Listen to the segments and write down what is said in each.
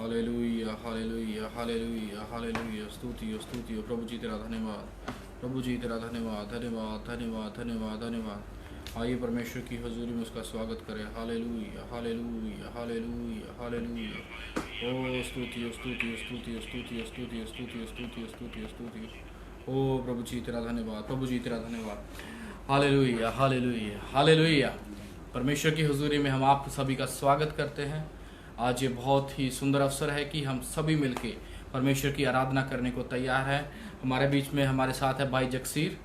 Hallelujah hallelujah hallelujah hallelujah. स्तुति हो स्तुति हो प्रभु जी तेरा धन्यवाद, प्रभु जी तेरा धन्यवाद धन्यवाद धन्यवाद धन्यवाद धन्यवाद। आइए परमेश्वर की हजूरी में उसका स्वागत करें। Hallelujah hallelujah hallelujah hallelujah. ओ स्तुति हो स्तुति हो स्तुति हो स्तुति हो स्तुति हो स्तुति हो स्तुति हो स्तुति हो स्तुति हो। ओ प्रभु जी तेरा धन्यवाद, प्रभु जी तेरा धन्यवाद। Hallelujah hallelujah hallelujah. परमेश्वर की हुजूरी में हम आप सभी का स्वागत करते हैं। आज ये बहुत ही सुंदर अवसर है कि हम सभी मिलके परमेश्वर की आराधना करने को तैयार हैं। हमारे बीच में हमारे साथ है भाई जगसीर।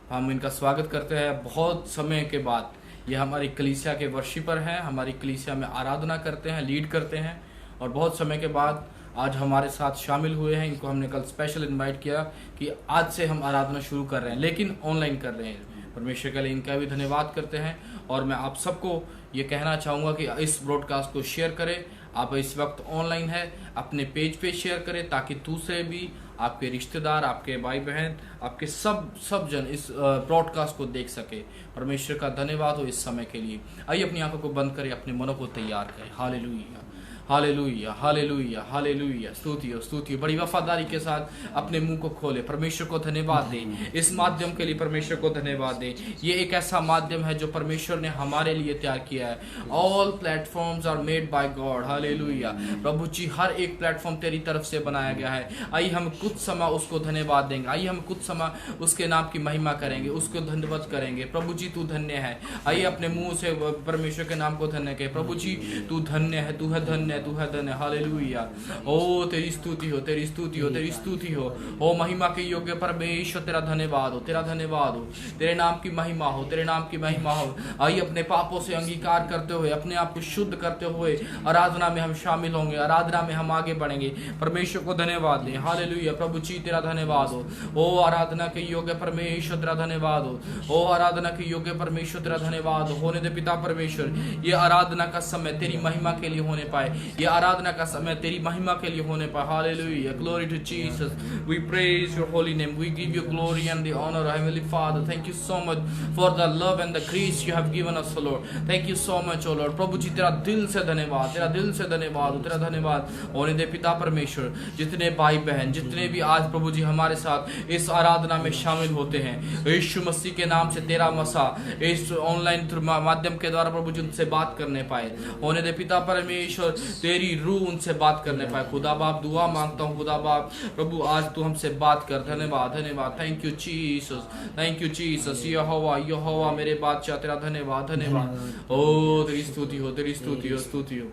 हम इनका स्वागत करते हैं। बहुत समय के बाद ये हमारी कलीसिया के वर्शिपर हैं, हमारी कलीसिया में आराधना करते हैं, लीड करते हैं, और बहुत समय के बाद आज हमारे साथ शामिल हुए हैं। इनको हमने कल स्पेशल इनवाइट किया कि आज से हम आराधना शुरू कर रहे हैं, लेकिन ऑनलाइन कर रहे हैं। परमेश्वर के लिए इनका भी धन्यवाद करते हैं। और मैं आप सबको ये कहना चाहूँगा कि इस ब्रॉडकास्ट को शेयर करें। आप इस वक्त ऑनलाइन है, अपने पेज पे शेयर करें ताकि दूसरे भी, आपके रिश्तेदार, आपके भाई बहन, आपके सब जन इस ब्रॉडकास्ट को देख सके। परमेश्वर का धन्यवाद हो इस समय के लिए। आइए अपनी आंखों को बंद करें, अपने मनों को तैयार करें। Hallelujah hallelujah hallelujah hallelujah. स्तुति हो स्तुति हो। बड़ी वफादारी के साथ अपने मुंह को खोले, परमेश्वर को धन्यवाद दें। इस माध्यम के लिए परमेश्वर को धन्यवाद दें। ये एक ऐसा माध्यम है जो परमेश्वर ने हमारे लिए तैयार किया है। All platforms are made by God. Hallelujah. प्रभु जी, हर एक प्लेटफॉर्म तेरी तरफ से बनाया गया है। आइए हम कुछ समय उसको धन्यवाद देंगे। आइए हम कुछ समय उसके नाम की महिमा करेंगे, उसको धन्यवाद करेंगे। प्रभु जी तू धन्य है। आइए अपने मुंह से परमेश्वर के नाम को धन्य करें। प्रभु जी तू धन्य है, तू है धन्य, तू है धन्य। हालेलुया। ओ तेरी स्तुति हो, तेरी स्तुति हो, तेरी स्तुति हो। ओ महिमा के योग्य परमेश्वर तेरा धन्यवाद हो, तेरा धन्यवाद हो। तेरे नाम की महिमा हो, तेरे नाम की महिमा हो। आइए अपने पापों से अंगीकार करते हुए, अपने आप को शुद्ध करते हुए आराधना में हम शामिल होंगे, आराधना में हम आगे बढ़ेंगे। परमेश्वर को धन्यवाद दें। हालेलुया। प्रभु जी तेरा धन्यवाद हो। ओ आराधना के योग्य परमेश्वर तेरा धन्यवाद हो। ओ आराधना के योग्य परमेश्वर तेरा धन्यवाद हो। होने दे पिता परमेश्वर, ये आराधना का समय तेरी महिमा के लिए होने पाए, ये आराधना का समय तेरी महिमा के लिए होने पाए। Hallelujah. Glory to Jesus. We praise your holy name. We give you glory and the honour, heavenly father. Thank you so much for the love and the grace you have given us, Lord. Thank you so much, O Lord. प्रभु जी तेरा दिल से धन्यवाद, तेरा दिल से धन्यवाद, तेरा धन्यवाद। होने दे पिता परमेश्वर, जितने भाई बहन, जितने भी आज प्रभु जी हमारे साथ इस आराधना में शामिल होते हैं, यीशु मसीह के नाम से तेरा मसा इस ऑनलाइन माध्यम के द्वारा प्रभु जी उनसे बात करने पाए। होने दे पिता परमेश्वर, तेरी रूह उनसे बात करने पाए। खुदा बाप दुआ मांगता हूँ, खुदा बाप प्रभु आज तू हमसे बात कर। धन्यवाद धन्यवाद। Thank you Jesus, thank you Jesus. यहोवा मेरे बादशाह तेरा धन्यवाद धन्यवाद। ओ तेरी स्तुति हो, तेरी स्तुति हो, स्तुति हो।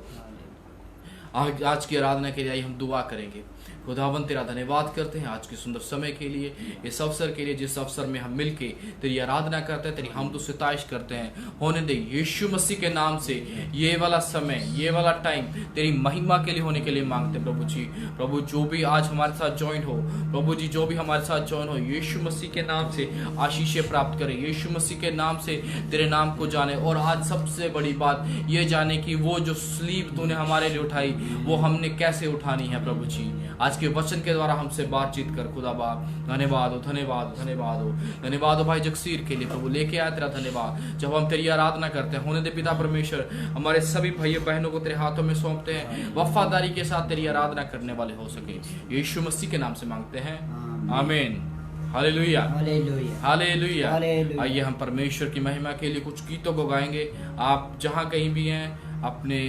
आज की आराधना के लिए हम दुआ करेंगे। खुदावन तेरा धन्यवाद करते हैं आज के सुंदर समय के लिए, इस अवसर के लिए, जिस अवसर में हम मिलके तेरी आराधना करते हैं, तेरी हमद सिताइश करते हैं। होने दे यीशु मसीह के नाम से ये वाला समय, ये वाला टाइम तेरी महिमा के लिए होने के लिए मांगते हैं। प्रभु जी, प्रभु जो भी आज हमारे साथ ज्वाइन हो, प्रभु जी जो भी हमारे साथ ज्वाइन हो, यीशु मसीह के नाम से आशीषें प्राप्त करे, यीशु मसीह के नाम से तेरे नाम को जाने। और आज सबसे बड़ी बात ये जाने कि वो जो स्लीप तूने हमारे लिए उठाई, वो हमने कैसे उठानी है। प्रभु जी आज के वचन के द्वारा हमसे बातचीत कर। खुदा बाप धन्यवाद हो, धन्यवाद हो, धन्यवाद हो, धन्यवाद हो भाई जगसीर के लिए। प्रभु लेके आया तेरा धन्यवाद। जब हम तेरी आराधना करते हैं, होने दे पिता परमेश्वर, हमारे सभी भाई बहनों को तेरे हाथों में सौंपते हैं, वफादारी के साथ तेरी आराधना करने वाले हो सके। यीशु मसीह के नाम से मांगते हैं, आमीन। Hallelujah hallelujah. आइए हम परमेश्वर की महिमा के लिए कुछ गीतों को गाएंगे। आप जहाँ कहीं भी हैं, अपने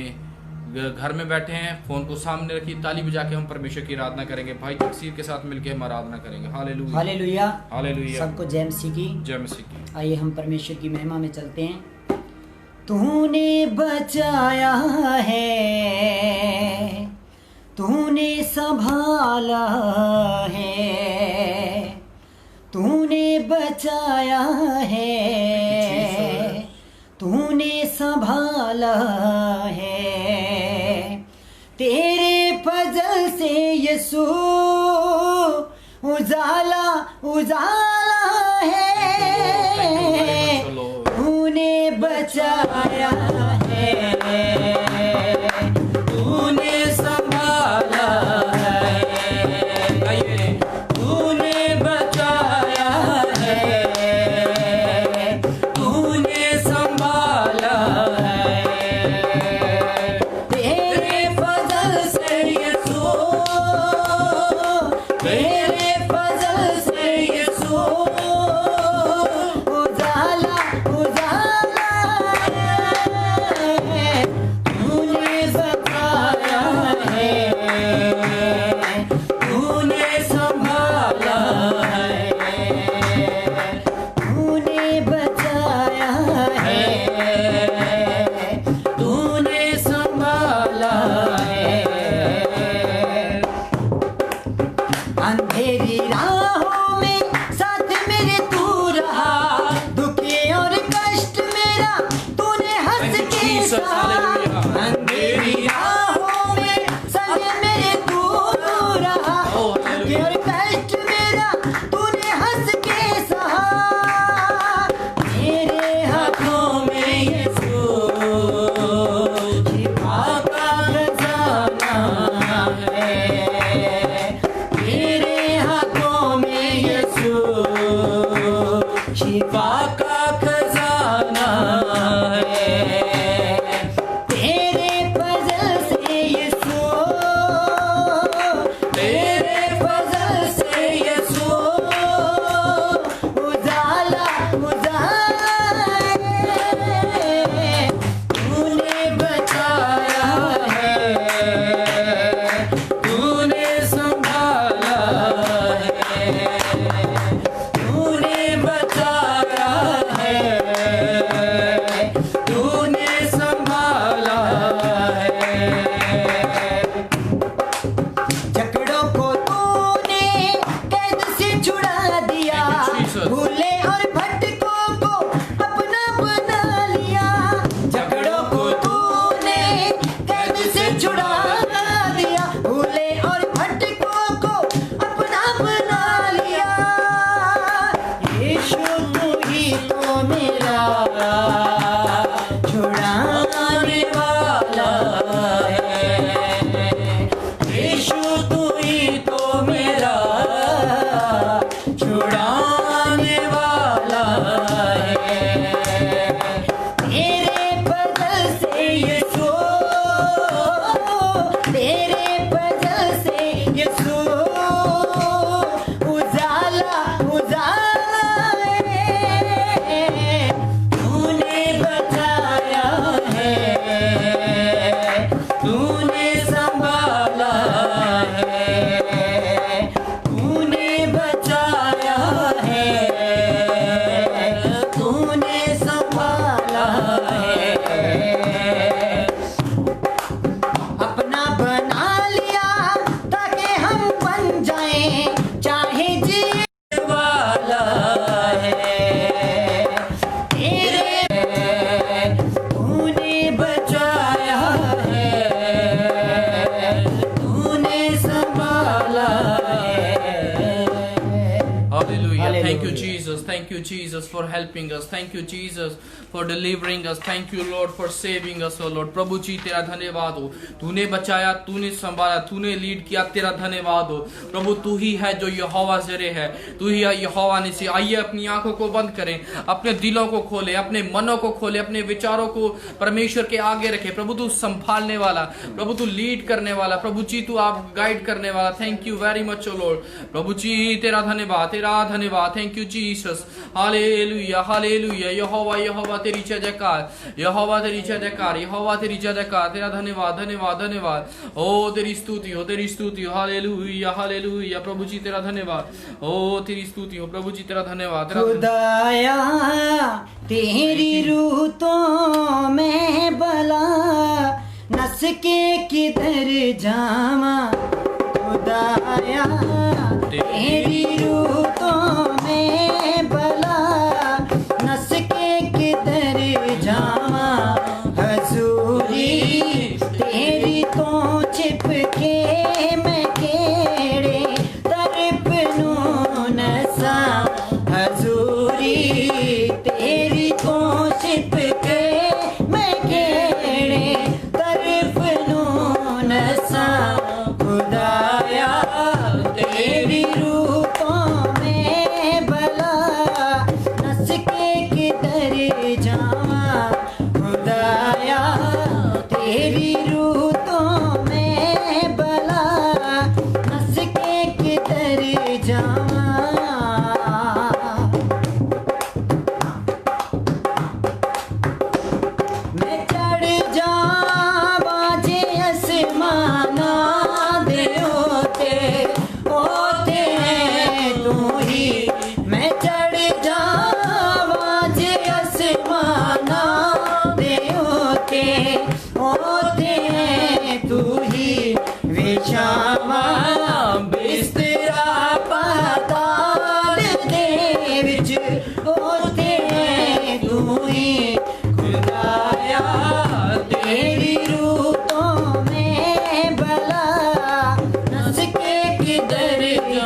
घर में बैठे हैं, फोन को सामने रखिए, ताली बजा के हम परमेश्वर की आराधना करेंगे। भाई तकसीर के साथ मिलकर हम आराधना करेंगे। Hallelujah hallelujah hallelujah. सबको जय मसीह की, जय मसीह की। आइए हम परमेश्वर की महिमा में चलते हैं। तूने बचाया है, तूने संभाला है, तूने बचाया है, तूने संभाला है। तेरे फजल से यीशु उजाला उजाला है, तूने बचाया है, तूने संभाला है, तूने बचाया है, तूने संभाला है। तेरे फजल से यीशु Thank you, Jesus, for helping us. Thank you, Jesus, for delivering us. Thank you, Lord, for saving us, oh Lord. प्रभु जी तेरा धन्यवाद हो, तूने बचाया, तूने संभाला, तूने लीड किया, तेरा धन्यवाद हो प्रभु। तू ही है जो यहोवा जरे है, तू ही है यहोवा निसी। आइए अपनी आंखों को बंद करें, अपने दिलों को खोले, अपने मनों को खोले, अपने विचारों को परमेश्वर के आगे रखे। प्रभु तू संभालने वाला, प्रभु तू लीड करने वाला, प्रभु जी तू आप गाइड करने वाला। Thank you very much O Lord. प्रभु जी तेरा धन्यवाद, तेरा धन्यवाद। Thank you Jesus, hallelujah hallelujah. यहोवा यहोवा तेरी जयकार, यहोवा तेरी जयकार, यहोवा तेरी जयकार। तेरा धन्यवाद धन्यवाद धन्यवाद। ओ तेरी स्तुति हो, तेरी स्तुति हो। Hallelujah hallelujah. प्रभु जी तेरा धन्यवाद, ओ तेरी स्तुति हो। प्रभु जी तेरा धन्यवाद, तेरा खुदाया तेरी रूह तो मैं भला नस के किधर जावा। खुदाया तेरी रूह तो मैं भला नस के किधर जावा। हजूरी तेरी तो चिपके मैं केड़े तरफ नू नसा। हजूरी तेरी तो चिपके मैं केड़े तरफ नू नसा। खुदाया तेरी रूह तो मैं भला नस के किधर जावा। खुदाया तेरी रूह तो मैं भला नस के किधर जावा। मैं चढ़ जावा जे आसमाना दे होते हैं तू ही। मैं चढ़ जावा जे आसमाना दे होते हैं तू ही। विशामा बिस्तरा पाताल दे विच होते हैं तू ही। खुदाया तेरी रूह तो मैं भला नस के किधर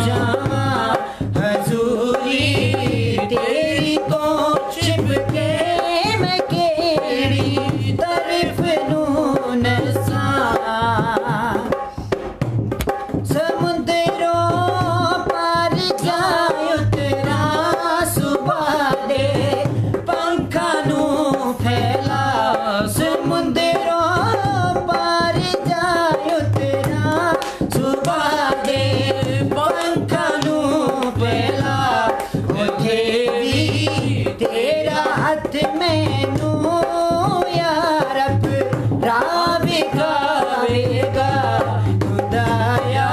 जावा। हजूरी तेरी तो चिपके मैं केड़ी तरफ नू नसा। समुद्रों पार जाए उतरा सुबह दे पंखा नू फैला। समुद्रों पार जाए उतरा सुबह दे पंखा नू फैला। उठे भी तेरा हाथ मैनू यार अब राह दिखावेगा। खुदाया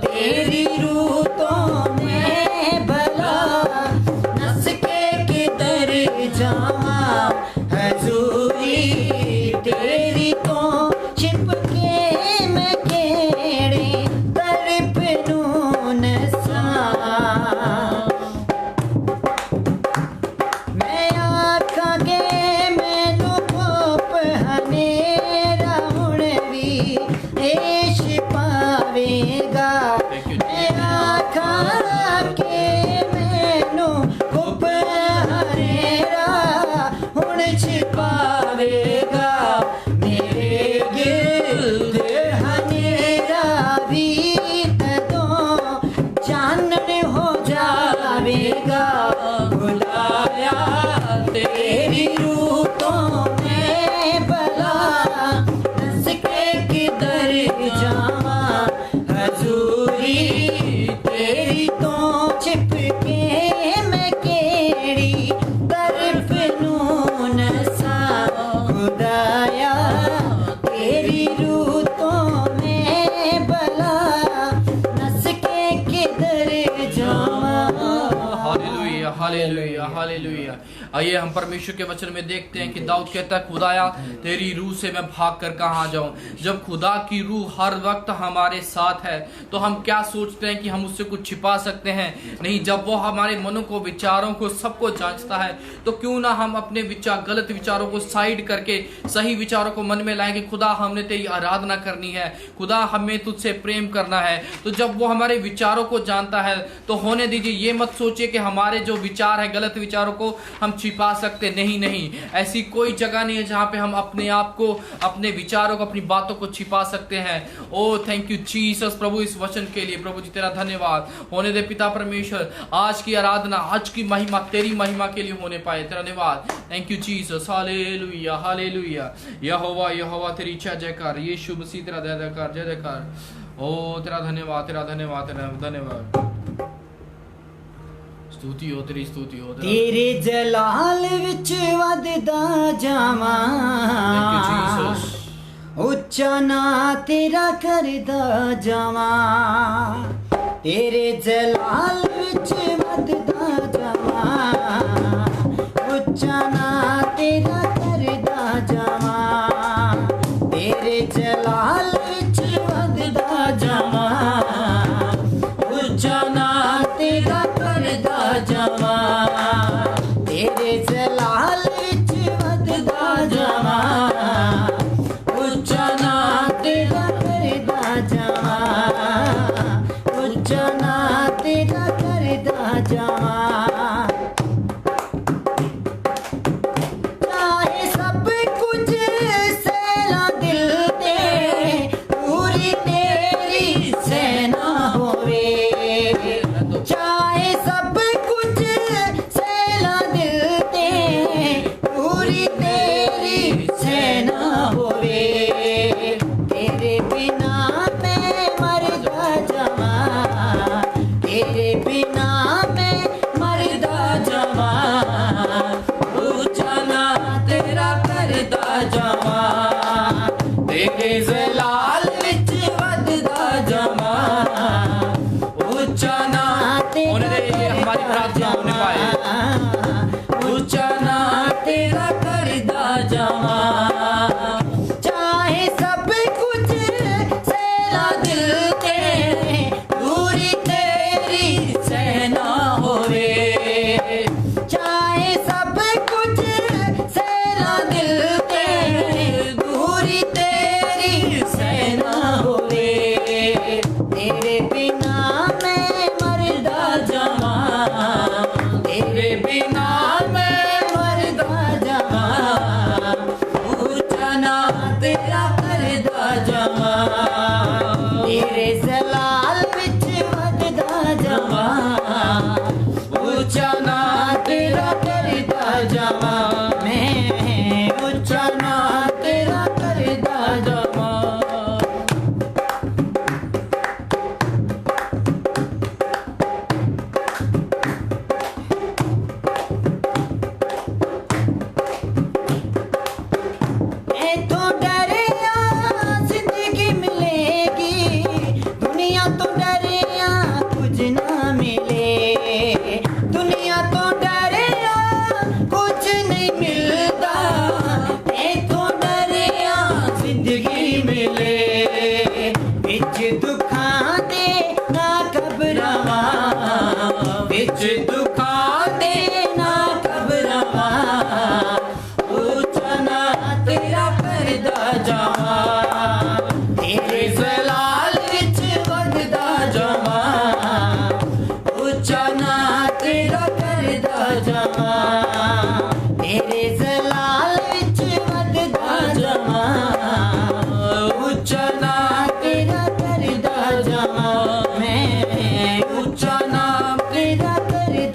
तेरी रूह तो मैं भला नस के किधर जावा। हजूरी तेरी तो चिपके मैं केड़े तरफ नू नसा। मैं आखा के मैनू कोप हनेरा हुण भी ऐश पावेगा। मैं आखा के मैनू कोप हनेरा हुण छिपावेगा। मेरे गिर्द हनेरा भी तदों चानन हो जावेगा। खुदाया तेरी रूह तो मैं भला नस के किधर जावा। हजूरी तेरी तो चिपके मैं केड़ी तरफ नू नसा। खुदाया तेरी रूह तो मैं भला नस के किधर जावा। Hallelujah hallelujah hallelujah. आइए हम परमेश्वर के वचन में देखते हैं कि दाऊद कहता है, खुदाया तेरी रूह से मैं भाग कर कहाँ जाऊं। जब खुदा की रूह हर वक्त हमारे साथ है तो हम क्या सोचते हैं कि हम उससे कुछ छिपा सकते हैं? नहीं, जब वो हमारे मनों को, विचारों को, सबको जांचता है तो क्यों ना हम अपने विचार, गलत विचारों को साइड करके सही विचारों को मन में लाएं कि खुदा हमने तेरी आराधना करनी है, खुदा हमें तुझसे प्रेम करना है। तो जब वो हमारे विचारों को जानता है तो होने दीजिए, ये मत सोचिए कि हमारे जो विचार है, गलत विचारों को हम छिपा सकते। नहीं नहीं, ऐसी कोई जगह नहीं है जहां पे हम अपने आप को, अपने विचारों को, अपनी बातों को छिपा सकते हैं। ओ थैंक यू जीसस प्रभु इस वचन के लिए। प्रभु जी तेरा धन्यवाद होने दे पिता परमेश्वर, आज की आराधना, आज की महिमा तेरी महिमा के लिए होने पाए। तेरा धन्यवाद, thank you Jesus, hallelujah hallelujah. यहोवा यहोवा तेरी इच्छा जयकार, यीशु मसीह तेरा जयकार जय जयकार। ओ तेरा धन्यवाद, तेरा धन्यवाद, तेरा धन्यवाद। स्तुति हो तेरी, स्तुति हो तेरे जलाल विच वधदा जावां, उच्चा ना तेरा करदा जावां। तेरे जलाल विच वधदा जावां, उच्चा ना तेरा करदा जावां। तेरे जलाल विच वधदा जावां, उच्चा ना तेरा करदा जावां। तेरे जलाल विच वधदा जावां, उच्चा ना तेरा करदा जावां, उच्चा ना तेरा करदा जावां। चाहे सब कुछ सैला दिल दे, पूरी तेरी सेना होवे। चाहे सब कुछ सैला दिल दे, पूरी तेरी सेना होवे। तेरे बिना मैं मरदा जावां, तेरे बिना मैं मरदा जावां, ऊंचा ना तेरा करदा जावां। तेरे जलाल विच वधदा जावां, ऊंचा ना होने दे, ये हमारी प्रार्थना होने पाए। ऊंचा ना तेरा करदा जावां। चाहे सब कुछ सैला दिल दे, पूरी तेरी सेना होवे। चाहे सब कुछ सैला दिल दे, पूरी तेरी सेना होवे। तेरे बिना मैं मरदा जावां, तेरे बिना मैं मरदा जावां, ऊंचा ना तेरा करदा जावां। तेरे जलाल विच वधदा जावां, ऊंचा ना तेरा करदा जावां। मैं ऊंचा ना तेरा करदा जावां। ऐथों डरिया जिंदगी मिलेगी, दुनिया तो डरिया कुछ ना मिले। दुनिया तो डरिया कुछ नहीं मिलता, ऐथों डरिया जिंदगी मिले। बिच दुखां दे ना घबरावां, बिच दुखां दे ना घबरावां, ऊंचा ना तेरा करदा जावां। तेरे जलाल विच वधदा जावां, ऊंचा ना तेरा करदा जावां। तेरे जलाल विच वधदा जावां, ऊंचा ना तेरा करदा जावां। मैं ऊंचा ना तेरा करदा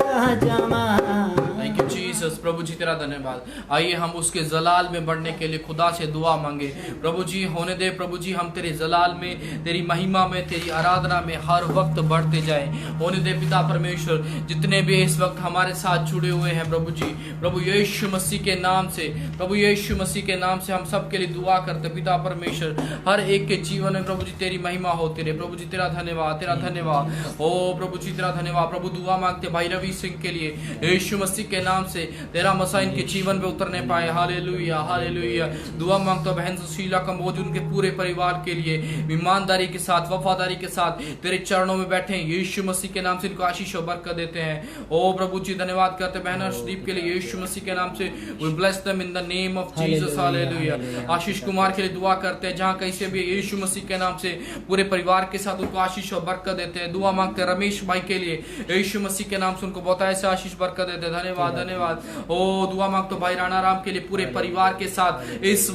तेरा धन्यवाद। आइए हम उसके जलाल में बढ़ने के लिए खुदा से दुआ मांगे। प्रभु जी होने दे प्रभु जी, हम तेरे जलाल में, तेरी महिमा में, तेरी आराधना में हर वक्त बढ़ते जाए। होने दे पिता परमेश्वर, जितने भी इस वक्त हमारे साथ जुड़े हुए हैं प्रभु जी, प्रभु यीशु मसीह के नाम से, प्रभु यीशु मसीह के नाम से हम सब के लिए दुआ करते पिता परमेश्वर। हर एक के जीवन में प्रभु जी तेरी महिमा होती रहे। प्रभु जी तेरा धन्यवाद, तेरा धन्यवाद। ओ प्रभु जी तेरा धन्यवाद। प्रभु दुआ मांगते भाई रवि सिंह के लिए, यीशु मसीह के नाम से तेरा मसा इनके जीवन में उतरने पाए। Hallelujah hallelujah. दुआ मांगता हूं बहन सुशीला कंबोज उनके पूरे परिवार के लिए, ईमानदारी के साथ, वफादारी के साथ तेरे चरणों में बैठे हैं। यीशु मसीह के नाम से इनको आशीष और बरकत देते हैं। ओ प्रभु जी धन्यवाद करते बहन हर्षदीप के लिए, यीशु मसीह के नाम से we bless them in the name of Jesus. Hallelujah. Ashish Kumar के लिए दुआ करते हैं, जहां कहीं से भी यीशु मसीह के नाम से पूरे परिवार के साथ उनको आशीष और बरकत देते हैं। दुआ मांगते हैं रमेश भाई के लिए, यीशु मसीह के नाम से उनको बहुत ऐसे आशीष बरकत देते हैं। धन्यवाद धन्यवाद। ओ दुआ मांगते भाई राणा राम के लिए, पूरे परिवार के साथ इस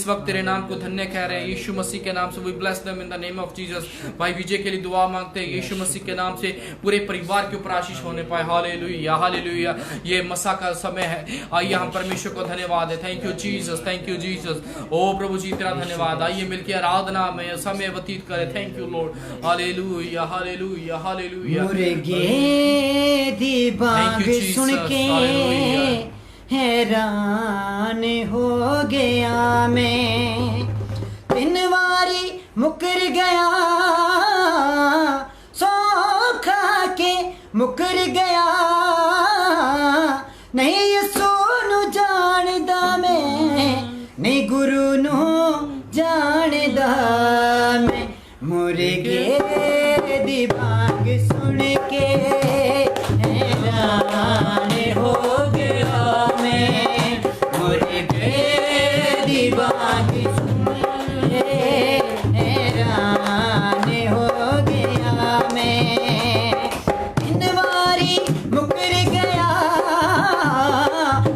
वक्त तेरे नाम को धन्य कह रहे हैं यीशु मसीह के नाम से। We bless them in the name of Jesus. भाई विजय के लिए दुआ मांगते हैं, यीशु मसीह के नाम से पूरे परिवार के ऊपर आशीष होने पाए। Hallelujah hallelujah. ये मसा का समय है, आइए हम परमेश्वर को धन्यवाद दें। Thank you Jesus, thank you Jesus. ओ प्रभु जी तेरा धन्यवाद। आइए मिलकर आराधना में समय व्यतीत करें। Thank you Lord. Hallelujah hallelujah hallelujah. मुर्गे दी बाग सुन के हैरान हो गया मैं, 3 बारी मुकर गया, सौ खा के मुकर गया, नहीं यसू नु जानदा मैं, नहीं गुरु नु जानदा मैं। मुर्गे दी बाग सुन के हैरान हो गया मैं, मुर्गे दी बाग सुन के हैरान हो गया मैं। 3 बारी मुकर गया,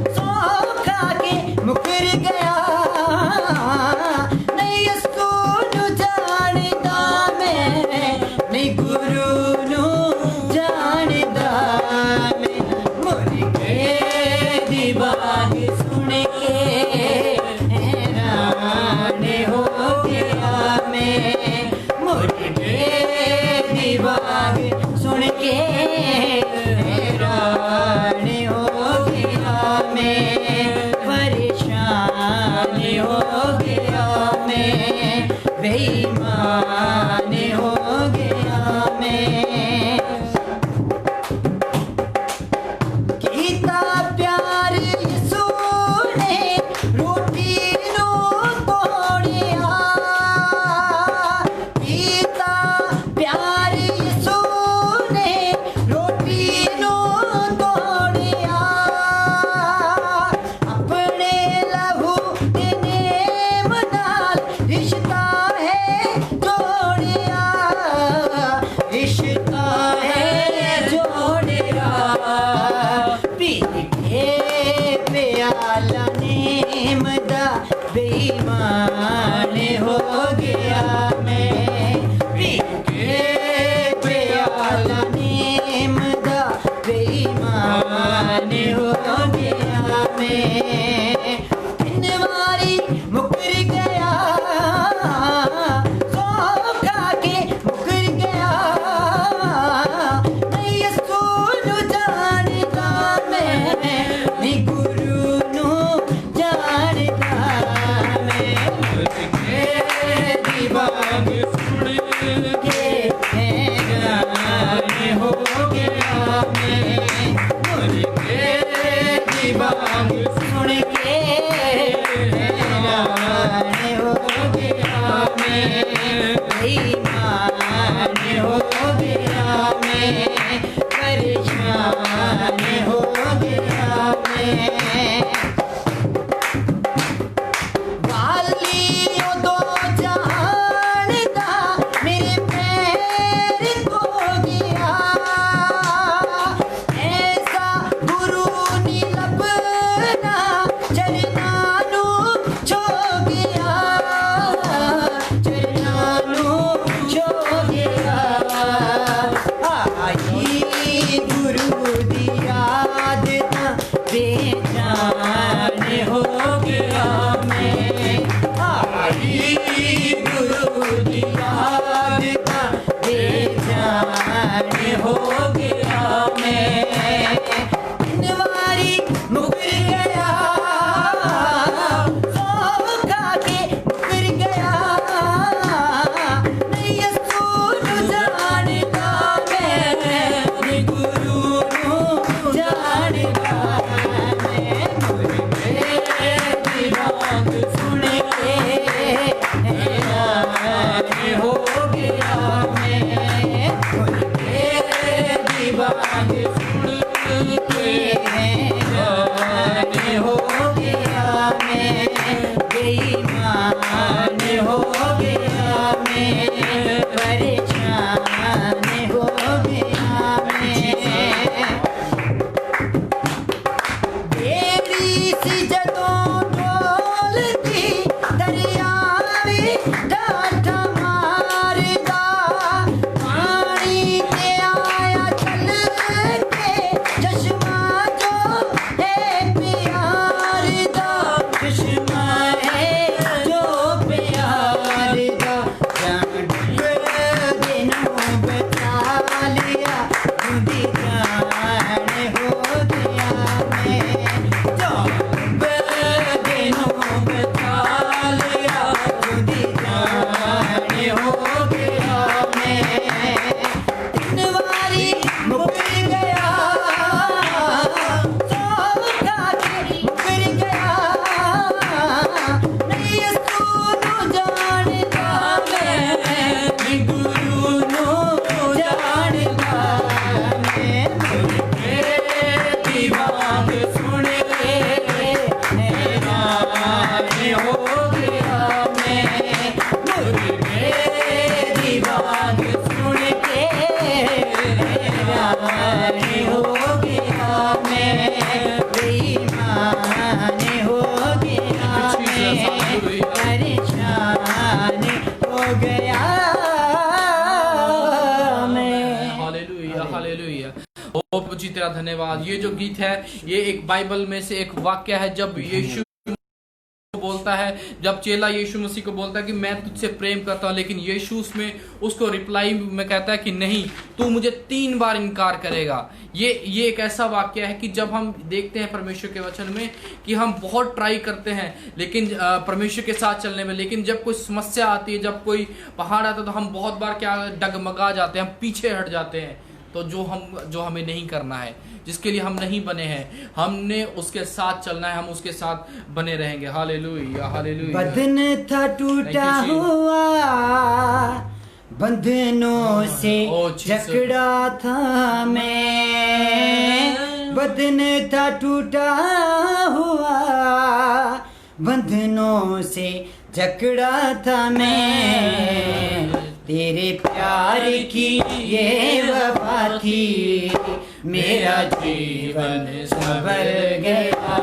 सौ खा के मुकर गया, नहीं यसू नु जानदा मैं, नहीं गुरु नु जानदा मैं। मुर्गे दी बाग सुन के हैरान हो गया मैं, मुर्गे दी बाग सुन के हैरान हो गया मैं, परेशान हो गया मैं, बेईमान हो गया मैं। कीता प्यार यीशु ने रोटी नु तोड़िया, कीता प्यार यीशु ने रोटी नु तोड़िया, अपने लहू दे नेम नाल रिश्ता है जोड़िया, रिश्ता है जोड़िया। पी के प्याला नेम दा बेईमान हो गया मैं, पी के प्याला नेम दा बेईमान हो गया मैं। 3 बारी मुकर गया, सौ खा के मुकर गया, नहीं यसू नु जानदा मैं, नहीं गुरु नु जानदा मैं। मुर्गे दी बाग सुन के हैरान हो गया मैं, मुर्गे दी बाग सुन के हैरान हो गया मैं, बेईमान हो गया मैं, परेशान हो गया मैं। वालियों दो जहान दा मेरे पैर को गया, ऐसा गुरु नी लभना चरना नु छो गया, चरना नु छो गया। आई गुरु दी याद ना बेजान तेरा धन्यवाद। ये जो गीत है ये एक बाइबल में से एक वाक्य है, जब यीशु बोलता है, जब चेला यीशु मसीह को बोलता है कि मैं तुझसे प्रेम करता हूं, लेकिन यीशु उसको रिप्लाई में कहता है कि नहीं, तू मुझे 3 बार इनकार करेगा। ये एक ऐसा वाक्य है कि जब हम देखते हैं परमेश्वर के वचन में कि हम बहुत ट्राई करते हैं लेकिन परमेश्वर के साथ चलने में, लेकिन जब कोई समस्या आती है, जब कोई पहाड़ आता है, तो हम बहुत बार क्या डगमगा जाते हैं, हम पीछे हट जाते हैं। तो जो हमें नहीं करना है, जिसके लिए हम नहीं बने हैं, हमने उसके साथ चलना है, हम उसके साथ बने रहेंगे। Hallelujah hallelujah. बदन था टूटा हुआ, बंधनों से जकड़ा था मैं। बदन था टूटा हुआ, बंधनों से जकड़ा था मैं। तेरे प्यार की ये वफा थी, मेरा जीवन संवर गया।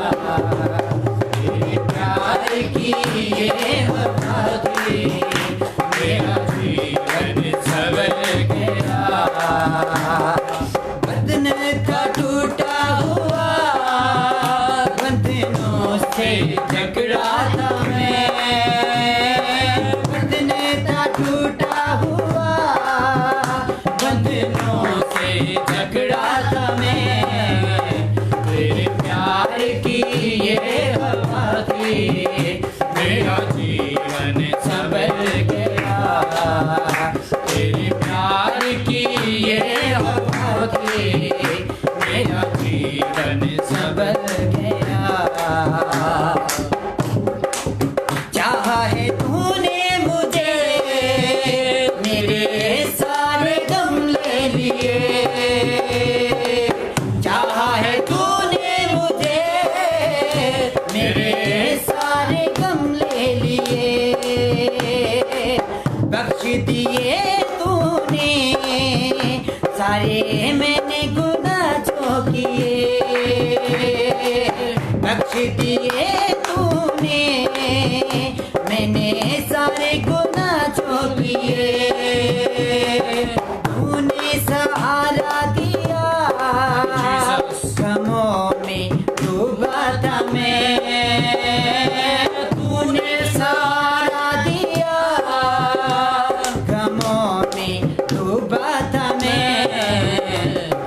तेरे प्यार की ये वफा थी, मेरा जीवन संवर गया। बदन था टूटा हुआ, बंधनों से जकड़ा था मैं। बदन था टूटा हुआ, बंधनों से जकड़ा था मैं। तेरे प्यार की ये हवा थी, मेरा जीवन संवर गया। तेरे प्यार की ये हवा थी, मेरा जीवन संवर गया। चाहा है तूने मुझे, मेरे सारे गम ले लिए। चाहा है तूने मुझे, मेरे सारे गम ले लिए। बख्श दिए तूने सारे मैंने गुनाह जो किए। बख्श दिए तूने मैंने सारे गुनाह जो किए। तूने सहारा दिया, गमों में डूबा था मैं। तूने सहारा दिया, गमों में डूबा था मैं।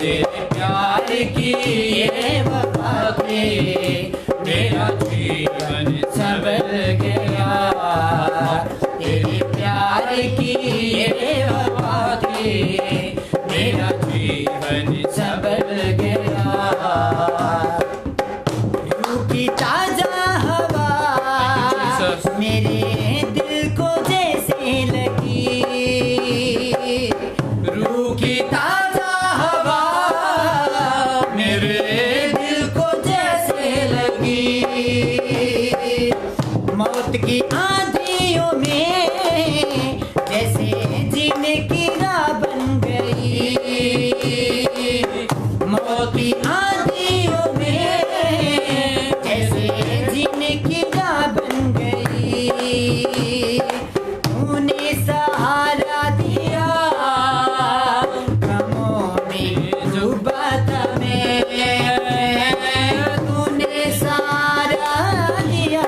तेरे प्यार की ये वफा थी, मेरा जीवन संवर गया। तेरे प्यार की ये वफा थी, मेरा जीवन संवर गया। रूह की ताजा हवा मेरे दिल को जैसे लगी। रूह की ताजा हवा मेरे दिल को जैसे लगी। मौत की आंधियों में जैसे जीने की राह बन गई। मौत की आंधियों में जैसे जीने की राह बन गई। तूने सहारा दिया, गमों में डूबा था मैं। तूने सहारा दिया,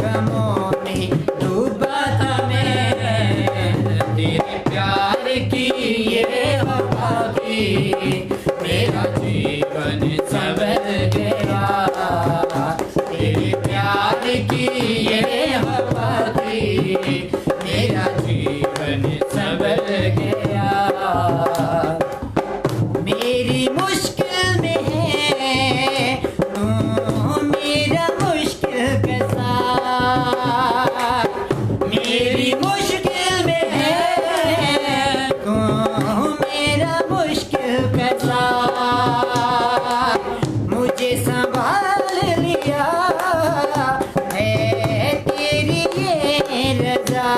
गमों में डूबा था मैं। तेरे प्यार की ये वफा थी, मेरा जीवन संवर गया। तेरे प्यार की ये वफा थी, मेरा जीवन संवर गया। मेरी मुश्किल में है तू, मेरा मुश्किल कसा। मेरी मुश्किल में है तू, मेरा मुश्किल कसा। मुझे संभाल लिया है तेरी ये रजा।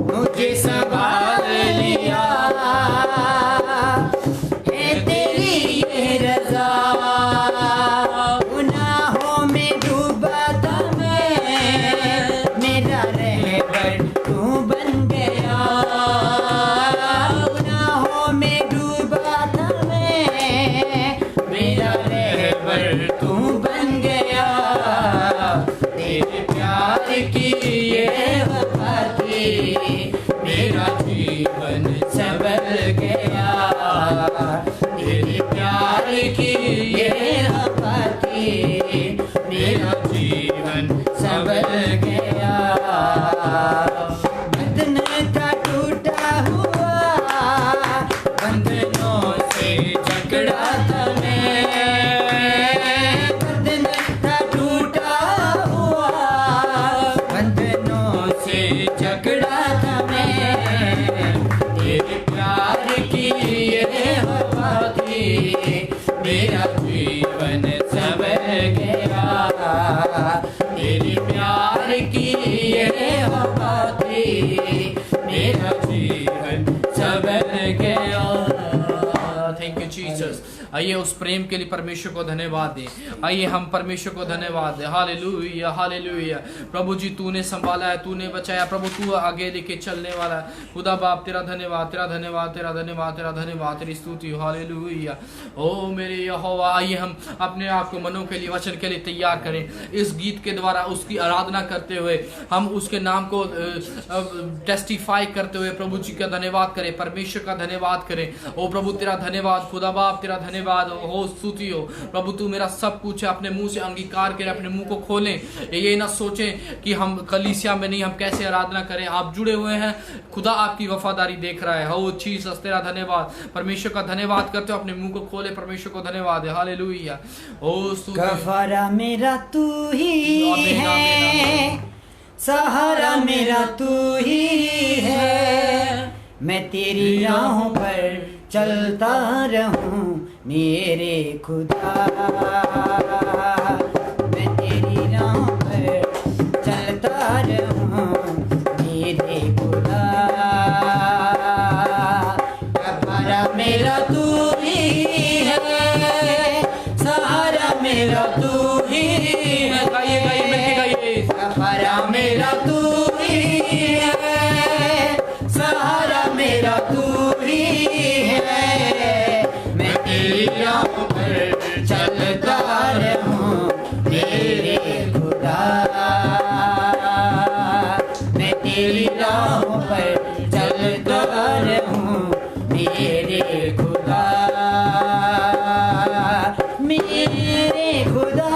मुझे संभाल लिया है तेरी ये रजा। गुनाहों में डूबा था मैं, मेरा रहबर तू बन गया। गुनाहों में डूबा मेरा जीवन संवर गया। तेरे प्यार की ये हवा थी, मेरा जीवन संवर गया। बंधन था टूटा हुआ, बंधनों से जकड़ा था मैं, बंधन था टूटा हुआ, बंधनों से जकड़ा था मैं। तेरे प्यार की ये हवा थी, मेरा जीवन संवर गया। तेरे प्यार की ये हवा थी, मेरा जीवन संवर गया। Thank you Jesus. आइए उस प्रेम के लिए परमेश्वर को धन्यवाद दें। आइए हम परमेश्वर को धन्यवाद दें। Hallelujah hallelujah. प्रभु जी तूने संभाला है, तूने बचाया। प्रभु तू आगे लेके चलने वाला है। खुदा बाप तेरा धन्यवाद, तेरा धन्यवाद, तेरा धन्यवाद, तेरा धन्यवाद, तेरी स्तुति हो। हालेलुया। ओ मेरे यहोवा, आइए हम अपने आप को मनों के लिए, वचन के लिए तैयार करें। इस गीत के द्वारा उसकी आराधना करते हुए हम उसके नाम को टेस्टिफाई करते हुए प्रभु जी का धन्यवाद करें, परमेश्वर का धन्यवाद करें। ओ प्रभु तेरा धन्यवाद, खुदा बाप तेरा धन्यवाद हो, स्तुति हो। प्रभु तू मेरा सब कुछ है। अपने मुंह से अंगीकार करें, अपने मुंह को खोलें। ये ना सोचें कि हम कलीसिया में नहीं, हम कैसे आराधना करें। आप जुड़े हुए हैं, खुदा आपकी वफादारी देख रहा है। हो जीसस तेरा धन्यवाद। परमेश्वर का धन्यवाद करते हो, अपने मुंह को खोले, परमेश्वर को धन्यवाद है। हालेलुया। ओ स्तुति। कफारा मेरा तू ही है, सहारा मेरा तू ही है। मैं तेरी राहों पर चलता रहूं मेरे खुदा, मैं तेरी राहों पर चलता रहूं मेरे खुदा। कफारा मेरा तू ही है, सहारा मेरा तू ही है। गाइए गाइए मिलके गाइए। कफारा मेरा तू ही है, सहारा मेरा तू ही है। मैं तेरी राहों पर चलता रहूं मेरे खुदा, मैं तेरी राहों पर चलता रहूं मेरे खुदा, मेरे खुदा,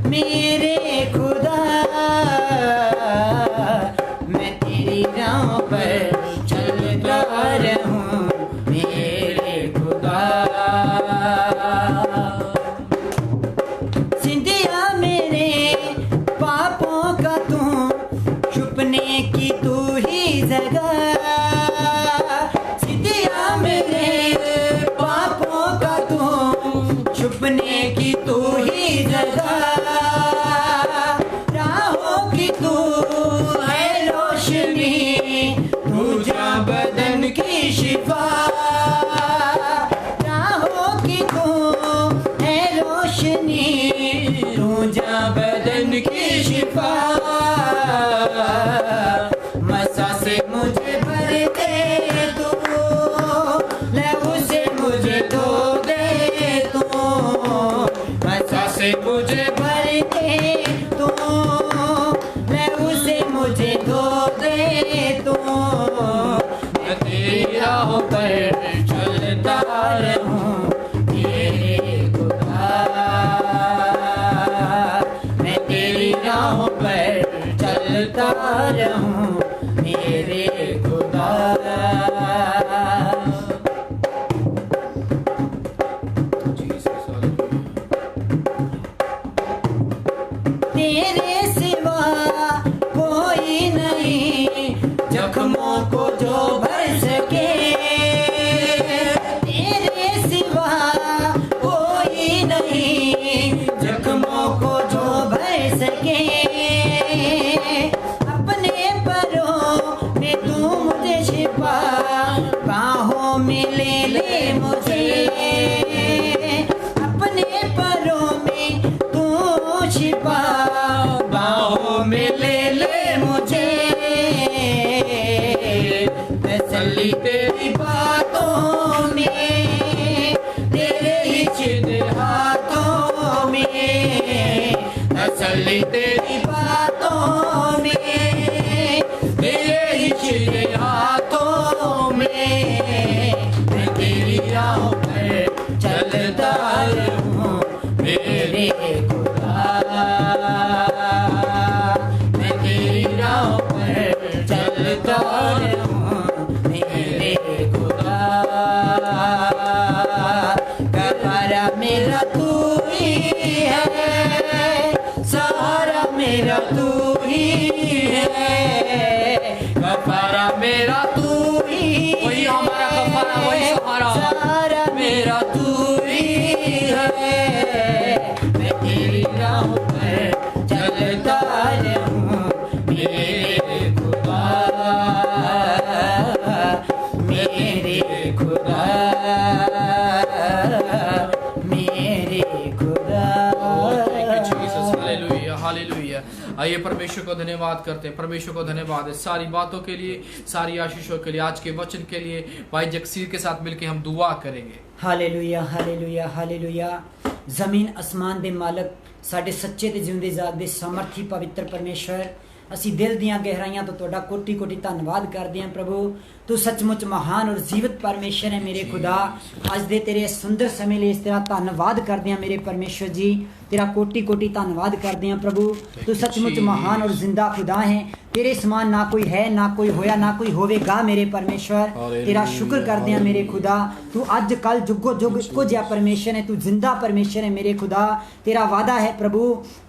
मेरे खुदा। मैं तेरी राहों पर चलता रहूं मेरे खुदा। सिंधिया मेरे पापों का तू, छुपने की तू ही जगह। सिंधिया मेरे पापों का तू, छुपने की तू ही जगह। राहों की तू है रोशनी, तू जा बदन की शिफा। राहों की तू है रोशनी, तू जा बदन की शिफा। मसा से मुझे भर दे तू, लहू से मुझे धो दे तू। मसा से मुझे भर दे तू, लहू से मुझे धो दे तू। मैं तेरी राहों पर चलता रहूं मेरे खुदा, मैं तेरी राहों पर चलता रहूं मेरे खुदा। तेरे सिवा कोई नहीं, जख्मों को जो भर सके। तेरे सिवा कोई नहीं, जख्मों को जो भर सके। अपने परों में तू मुझे छिपा, बाहों में ले मुझे। अपने परों में तू छिपा, बाहों में ले मुझे। तसल्ली तेरी बातों में, तेरे ही चित हाथों में। तसल्ली तेरी बातों में, ही है, कफारा मेरा तू ही, वही हमारा कफारा, वही सहारा मेरा तू ही है। मैं तेरी राह पर चलता रहूं मेरे खुदा, मेरे खुदा, मेरे खुदा। Hallelujah hallelujah. आइए परमेश्वर को धन्यवाद करते हैं, परमेश्वर को धन्यवाद है सारी बातों के लिए, सारी आशीषों के लिए, आज के वचन के लिए। भाई जगसीर के साथ मिलकर हम दुआ करेंगे। Hallelujah hallelujah hallelujah. ਜ਼ਮੀਨ ਅਸਮਾਨ ਦੇ ਮਾਲਕ, ਸਾਡੇ ਸੱਚੇ ਤੇ ਜਿਉਂਦੇ ਜਾਗਦੇ ਸਮਰਥੀ ਪਵਿੱਤਰ ਪਰਮੇਸ਼ਰ, ਅਸੀਂ ਦਿਲ ਦੀਆਂ ਗਹਿਰਾਈਆਂ ਤੋਂ ਤੁਹਾਡਾ ਕੋਟੀ ਕੋਟੀ ਧੰਨਵਾਦ ਕਰਦੇ ਹਾਂ ਪ੍ਰਭੂ। ਤੂੰ ਸੱਚਮੁੱਚ ਮਹਾਨ ਔਰ ਜੀਵਤ ਪਰਮੇਸ਼ਰ ਹੈ ਮੇਰੇ ਖੁਦਾ। ਅੱਜ ਦੇ ਤੇਰੇ ਸੁੰਦਰ ਸਮੇਂ ਲਈ ਇਸ ਤੇਰਾ ਧੰਨਵਾਦ ਕਰਦੇ ਹਾਂ ਮੇਰੇ ਪਰਮੇਸ਼ਰ ਜੀ, तेरा कोटि कोटि धन्यवाद करते हैं प्रभु। तू सचमुच महान और जिंदा खुदा है, तेरे समान ना कोई है, ना कोई होया, ना कोई होवेगा मेरे परमेश्वर। तेरा शुक्र करते हैं मेरे खुदा। तू अज कल जुगो जुग इको जिहा परमेश्वर है, तू जिंदा परमेश्वर है मेरे खुदा। तेरा वादा है प्रभु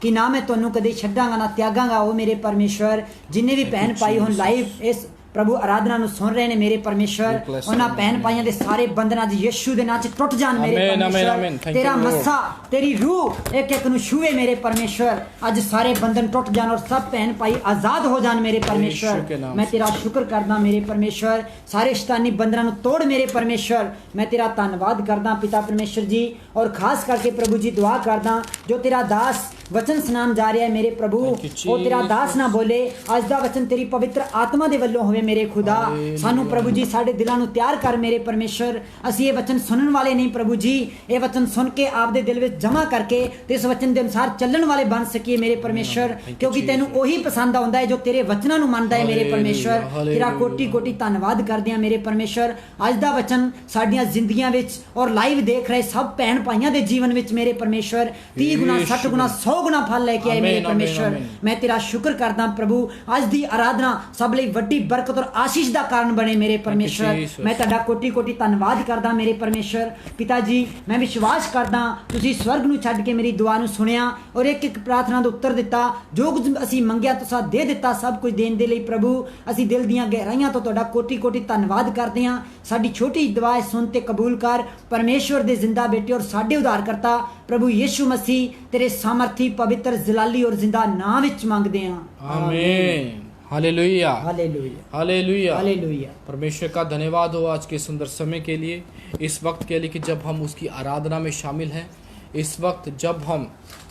कि ना मैं तुहानू कदे छड्डांगा ना त्यागांगा। ओ मेरे परमेश्वर, जिन्ने भी भैन भाई हुण लाइव इस प्रभु आराधना नूं सुन रहे हैं मेरे परमेश्वर, उन्हां भैन भाइयों के सारे बंधन अज यीशु दे नाम च टुट जाण मेरे परमेश्वर। तेरा मस्सा, तेरी रूह एक एक नूं छूए मेरे परमेश्वर। अज सारे बंधन टुट जाण और सब भैन भाई आजाद हो जाण मेरे परमेश्वर। मैं तेरा शुक्र करदा मेरे परमेश्वर, सारे शैतानी बंधनां नूं तोड़ मेरे परमेश्वर। मैं तेरा धन्नवाद करदा पिता परमेश्वर जी, और खास करके प्रभु जी दुआ करदा जो तेरा दास वचन सुनान जा रहा है मेरे प्रभु, वो तेरा दास ना बोले, अज दा वचन तेरी पवित्र आत्मा दे वल्लों होवे मेरे खुदा। सानू प्रभु जी साडे दिलां नूं तैयार कर मेरे परमेश्वर। असीं ये वचन सुनन वाले नहीं प्रभु जी, ये वचन सुन के आपदे दिल विच जमा करके ते इस वचन दे अनुसार चलण वाले बन सकीए मेरे परमेश्वर, क्योंकि तैनू ओही पसंद आउंदा है जो तेरे वचनां नूं मनदा है मेरे परमेश्वर। तेरा कोटि कोटि धन्नवाद करदे हां मेरे परमेश्वर। अज दा वचन साडीआं जिंदगियां विच और लाइव देख रहे सब भैन भाइयां दे जीवन विच मेरे परमेश्वर 30 गुना 60 गुना 100 गुना फल लेके आए मेरे परमेश्वर। मैं तेरा शुक्र करदा प्रभु, अज दी आराधना सब लई वड्डी बरकत और आशीष दा कारण बने मेरे परमेश्वर। मैं तुहाडा कोटि कोटि धन्नवाद करदा मेरे परमेश्वर। पिता जी, मैं विश्वास करदा तुसीं स्वर्ग नूं छड्ड के मेरी दुआ नूं सुनिया और एक एक प्रार्थना दा उत्तर दिता। जो कुछ असीं मंगिया तुसां दे दिता, सब कुछ देण दे लई प्रभु असीं दिल दीआं गहराइयां तो तुहाडा कोटि कोटि धन्नवाद करदे हां। साडी छोटी दुआ सुन ते कबूल कर परमेश्वर दे जिंदा बेटे और साडे उद्धारकर्ता प्रभु यीशु मसीह तेरे सामर्थी पवित्र जलाली और जिंदा नाम विच मंगदे हां, आमीन। Hallelujah hallelujah hallelujah hallelujah. परमेश्वर का धन्यवाद हो आज के सुंदर समय के लिए, इस वक्त के लिए कि जब हम उसकी आराधना में शामिल हैं, इस वक्त जब हम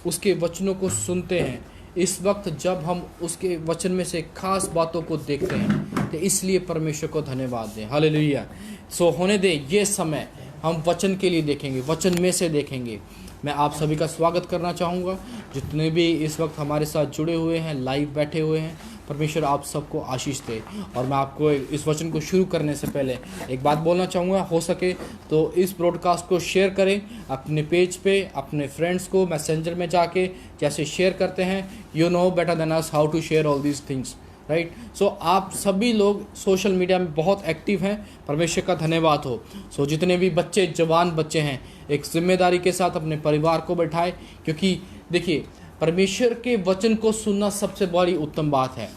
उसके वचनों को सुनते हैं, इस वक्त जब हम उसके वचन में से खास बातों को देखते हैं, तो इसलिए परमेश्वर को धन्यवाद दें। हालेलुया। सो होने दे ये समय हम वचन के लिए देखेंगे, वचन में से देखेंगे। मैं आप सभी का स्वागत करना चाहूँगा, जितने भी इस वक्त हमारे साथ जुड़े हुए हैं, लाइव बैठे हुए हैं। परमेश्वर आप सबको आशीष दे। और मैं आपको इस वचन को शुरू करने से पहले एक बात बोलना चाहूँगा, हो सके तो इस ब्रॉडकास्ट को शेयर करें अपने पेज पे, अपने फ्रेंड्स को मैसेंजर में जाके जैसे शेयर करते हैं। You know better than us how to share all these things, right. So आप सभी लोग सोशल मीडिया में बहुत एक्टिव हैं, परमेश्वर का धन्यवाद हो। सो जितने भी बच्चे, जवान बच्चे हैं, एक जिम्मेदारी के साथ अपने परिवार को बैठाएं, क्योंकि देखिए परमेश्वर के वचन को सुनना सबसे बड़ी उत्तम बात है।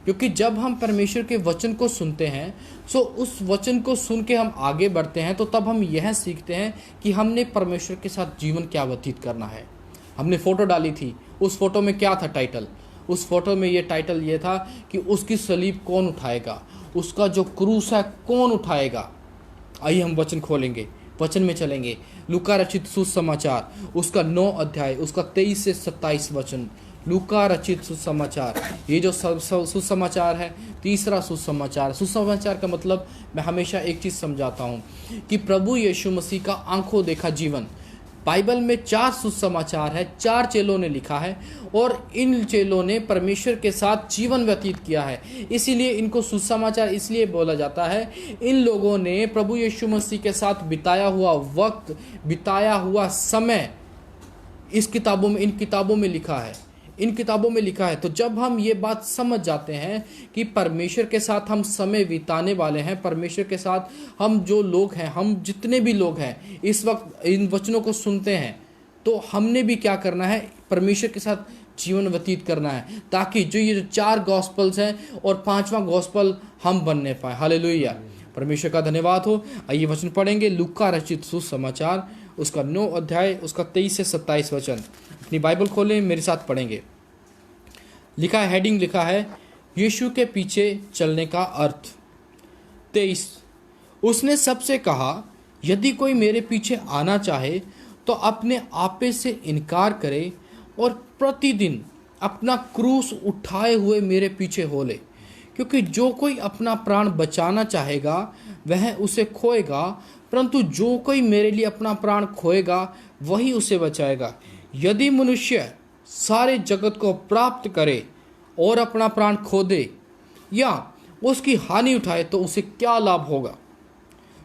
क्योंकि जब हम परमेश्वर के वचन को सुनते हैं, सो उस वचन को सुन के हम आगे बढ़ते हैं, तो तब हम यह सीखते हैं कि हमने परमेश्वर के साथ जीवन क्या व्यतीत करना है। हमने फ़ोटो डाली थी, उस फोटो में क्या था टाइटल? उस फोटो में ये टाइटल ये था कि उसकी सलीब कौन उठाएगा, उसका जो क्रूस है कौन उठाएगा। आइए हम वचन खोलेंगे, वचन में चलेंगे। लूका रचित सुसमाचार उसका 9 अध्याय उसका 23 से 27 वचन। लूका रचित सुसमाचार, ये जो सुसमाचार है, तीसरा सुसमाचार। सुसमाचार का मतलब मैं हमेशा एक चीज़ समझाता हूँ कि प्रभु यीशु मसीह का आंखों देखा जीवन। बाइबल में 4 सुसमाचार है, 4 चेलों ने लिखा है और इन चेलों ने परमेश्वर के साथ जीवन व्यतीत किया है, इसीलिए इनको सुसमाचार इसलिए बोला जाता है। इन लोगों ने प्रभु यीशु मसीह के साथ बिताया हुआ वक्त, बिताया हुआ समय इस किताबों में, इन किताबों में लिखा है, इन किताबों में लिखा है। तो जब हम ये बात समझ जाते हैं कि परमेश्वर के साथ हम समय बिताने वाले हैं, परमेश्वर के साथ हम जो लोग हैं, हम जितने भी लोग हैं इस वक्त इन वचनों को सुनते हैं, तो हमने भी क्या करना है, परमेश्वर के साथ जीवन व्यतीत करना है, ताकि जो ये 4 गॉस्पल्स हैं और 5वां गॉस्पल हम बनने पाए। हालेलुया, परमेश्वर का धन्यवाद हो। आइए वचन पढ़ेंगे, लूका रचित सुसमाचार उसका 9 अध्याय उसका 23 से 27 वचन। अपनी बाइबल खोलें, मेरे साथ पढ़ेंगे। लिखा है, हेडिंग लिखा है, यीशु के पीछे चलने का अर्थ। 23, उसने सबसे कहा, यदि कोई मेरे पीछे आना चाहे तो अपने आपे से इनकार करे और प्रतिदिन अपना क्रूस उठाए हुए मेरे पीछे हो ले। क्योंकि जो कोई अपना प्राण बचाना चाहेगा वह उसे खोएगा, परंतु जो कोई मेरे लिए अपना प्राण खोएगा वही उसे बचाएगा। यदि मनुष्य सारे जगत को प्राप्त करे और अपना प्राण खो दे या उसकी हानि उठाए तो उसे क्या लाभ होगा।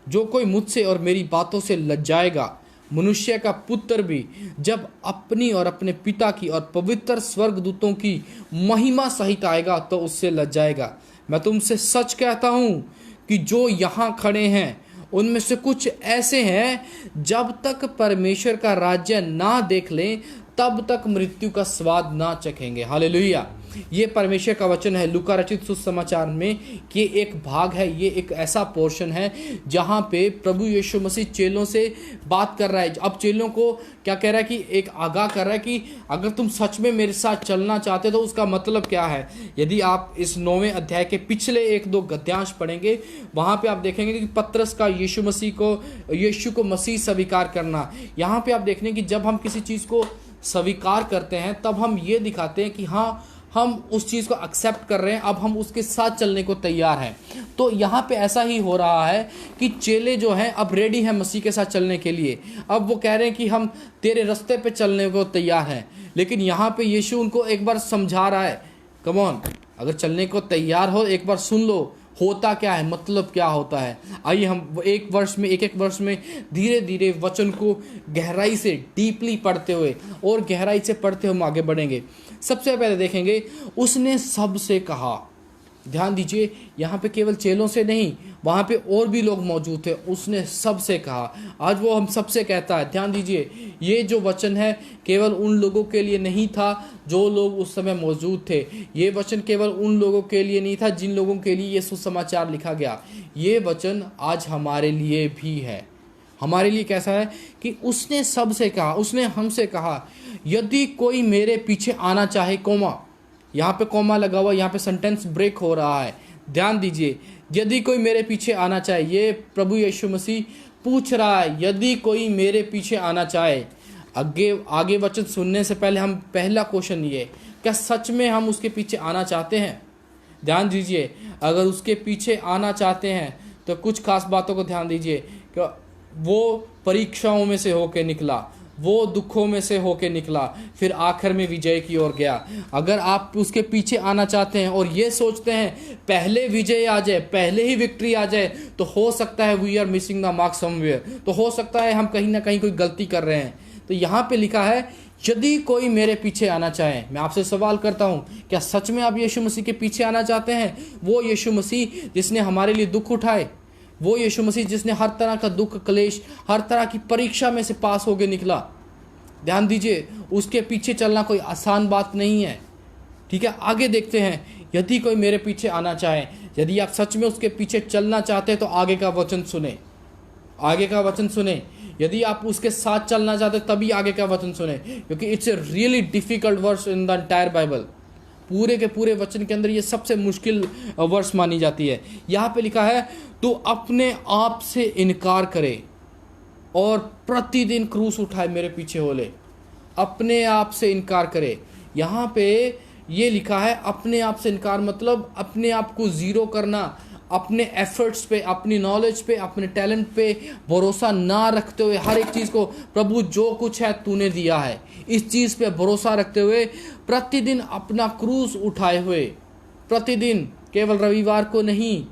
जो कोई मुझसे और मेरी बातों से लज्जाएगा, मनुष्य का पुत्र भी जब अपनी और अपने पिता की और पवित्र स्वर्गदूतों की महिमा सहित आएगा तो उससे लज्जाएगा। मैं तुमसे सच कहता हूँ कि जो यहाँ खड़े हैं उनमें से कुछ ऐसे हैं जब तक परमेश्वर का राज्य ना देख लें तब तक मृत्यु का स्वाद ना चखेंगे। हालेलुया, ये परमेश्वर का वचन है। लूका रचित सुसमाचार में ये एक भाग है, ये एक ऐसा पोर्शन है जहाँ पे प्रभु यीशु मसीह चेलों से बात कर रहा है। अब चेलों को क्या कह रहा है कि एक आगाह कर रहा है कि अगर तुम सच में मेरे साथ चलना चाहते तो उसका मतलब क्या है। यदि आप इस 9वें अध्याय के पिछले 1-2 गद्यांश पढ़ेंगे, वहाँ पे आप देखेंगे कि पतरस का यीशु को मसीह स्वीकार करना। यहाँ पे आप देखेंगे कि जब हम किसी चीज़ को स्वीकार करते हैं तब हम ये दिखाते हैं कि हाँ, हम उस चीज़ को एक्सेप्ट कर रहे हैं, अब हम उसके साथ चलने को तैयार हैं। तो यहाँ पे ऐसा ही हो रहा है कि चेले जो हैं अब रेडी हैं मसीह के साथ चलने के लिए। अब वो कह रहे हैं कि हम तेरे रास्ते पे चलने को तैयार हैं। लेकिन यहाँ पे यीशु उनको एक बार समझा रहा है, कम ऑन, अगर चलने को तैयार हो एक बार सुन लो होता क्या है, मतलब क्या होता है। आइए हम एक वर्ष में धीरे धीरे वचन को गहराई से डीपली पढ़ते हुए और गहराई से पढ़ते हुए हम आगे बढ़ेंगे। सबसे पहले देखेंगे, उसने सबसे कहा। ध्यान दीजिए, यहाँ पे केवल चेलों से नहीं, वहाँ पे और भी लोग मौजूद थे। उसने सबसे कहा, आज वो हम सबसे कहता है। ध्यान दीजिए, ये जो वचन है केवल उन लोगों के लिए नहीं था जो लोग उस समय मौजूद थे। ये वचन केवल उन लोगों के लिए नहीं था जिन लोगों के लिए ये सुसमाचार लिखा गया। ये वचन आज हमारे लिए भी है। हमारे लिए कैसा है कि उसने सबसे कहा, उसने हमसे कहा, यदि कोई मेरे पीछे आना चाहे, कोमा, यहाँ पे कोमा लगा हुआ, यहाँ पे सेंटेंस ब्रेक हो रहा है। ध्यान दीजिए, यदि कोई मेरे पीछे आना चाहे, ये प्रभु यीशु मसीह पूछ रहा है, यदि कोई मेरे पीछे आना चाहे। आगे वचन सुनने से पहले हम पहला क्वेश्चन ये, क्या सच में हम उसके पीछे आना चाहते हैं। ध्यान दीजिए, अगर उसके पीछे आना चाहते हैं तो कुछ खास बातों को ध्यान दीजिए कि वो परीक्षाओं में से होके निकला, वो दुखों में से होके निकला, फिर आखिर में विजय की ओर गया। अगर आप उसके पीछे आना चाहते हैं और ये सोचते हैं पहले विजय आ जाए, पहले ही विक्ट्री आ जाए, तो हो सकता है we are missing the mark somewhere, तो हो सकता है हम कहीं ना कहीं कोई गलती कर रहे हैं। तो यहाँ पे लिखा है, यदि कोई मेरे पीछे आना चाहे। मैं आपसे सवाल करता हूँ, क्या सच में आप यीशु मसीह के पीछे आना चाहते हैं? वो यीशु मसीह जिसने हमारे लिए दुख उठाए, वो यीशु मसीह जिसने हर तरह का दुख क्लेश, हर तरह की परीक्षा में से पास होके निकला। ध्यान दीजिए, उसके पीछे चलना कोई आसान बात नहीं है। ठीक है, आगे देखते हैं, यदि कोई मेरे पीछे आना चाहे। यदि आप सच में उसके पीछे चलना चाहते हैं तो आगे का वचन सुने, आगे का वचन सुने। यदि आप उसके साथ चलना चाहते तभी आगे का वचन सुने, क्योंकि it's a really difficult verse in the entire Bible. पूरे के पूरे वचन के अंदर ये सबसे मुश्किल वर्स मानी जाती है। यहाँ पे लिखा है, तू अपने आप से इनकार करे और प्रतिदिन क्रूस उठाए मेरे पीछे हो ले। अपने आप से इनकार करे। यहाँ पे ये लिखा है, अपने आप से इनकार मतलब अपने आप को जीरो करना, अपने एफर्ट्स पे, अपनी नॉलेज पे, अपने टैलेंट पे भरोसा ना रखते हुए, हर एक चीज़ को प्रभु जो कुछ है तूने दिया है, इस चीज़ पे भरोसा रखते हुए प्रतिदिन अपना क्रूस उठाए हुए, प्रतिदिन, केवल रविवार को नहीं।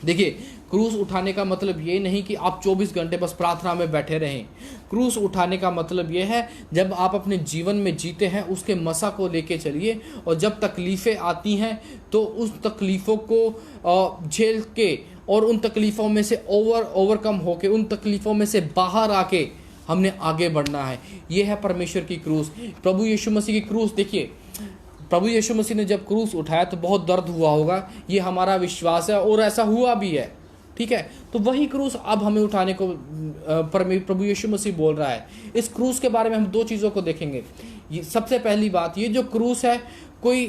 देखिए, क्रूस उठाने का मतलब ये नहीं कि आप 24 घंटे बस प्रार्थना में बैठे रहें। क्रूस उठाने का मतलब ये है, जब आप अपने जीवन में जीते हैं उसके मसा को लेके चलिए, और जब तकलीफ़ें आती हैं तो उस तकलीफ़ों को झेल के और उन तकलीफ़ों में से ओवरकम होके, उन तकलीफ़ों में से बाहर आके हमने आगे बढ़ना है। ये है परमेश्वर की क्रूस, प्रभु यीशु मसीह की क्रूस। देखिए, प्रभु यीशु मसीह ने जब क्रूस उठाया तो बहुत दर्द हुआ होगा, ये हमारा विश्वास है और ऐसा हुआ भी है। ठीक है, तो वही क्रूस अब हमें उठाने को प्रभु यीशु मसीह बोल रहा है। इस क्रूस के बारे में हम दो चीज़ों को देखेंगे। सबसे पहली बात, ये जो क्रूस है कोई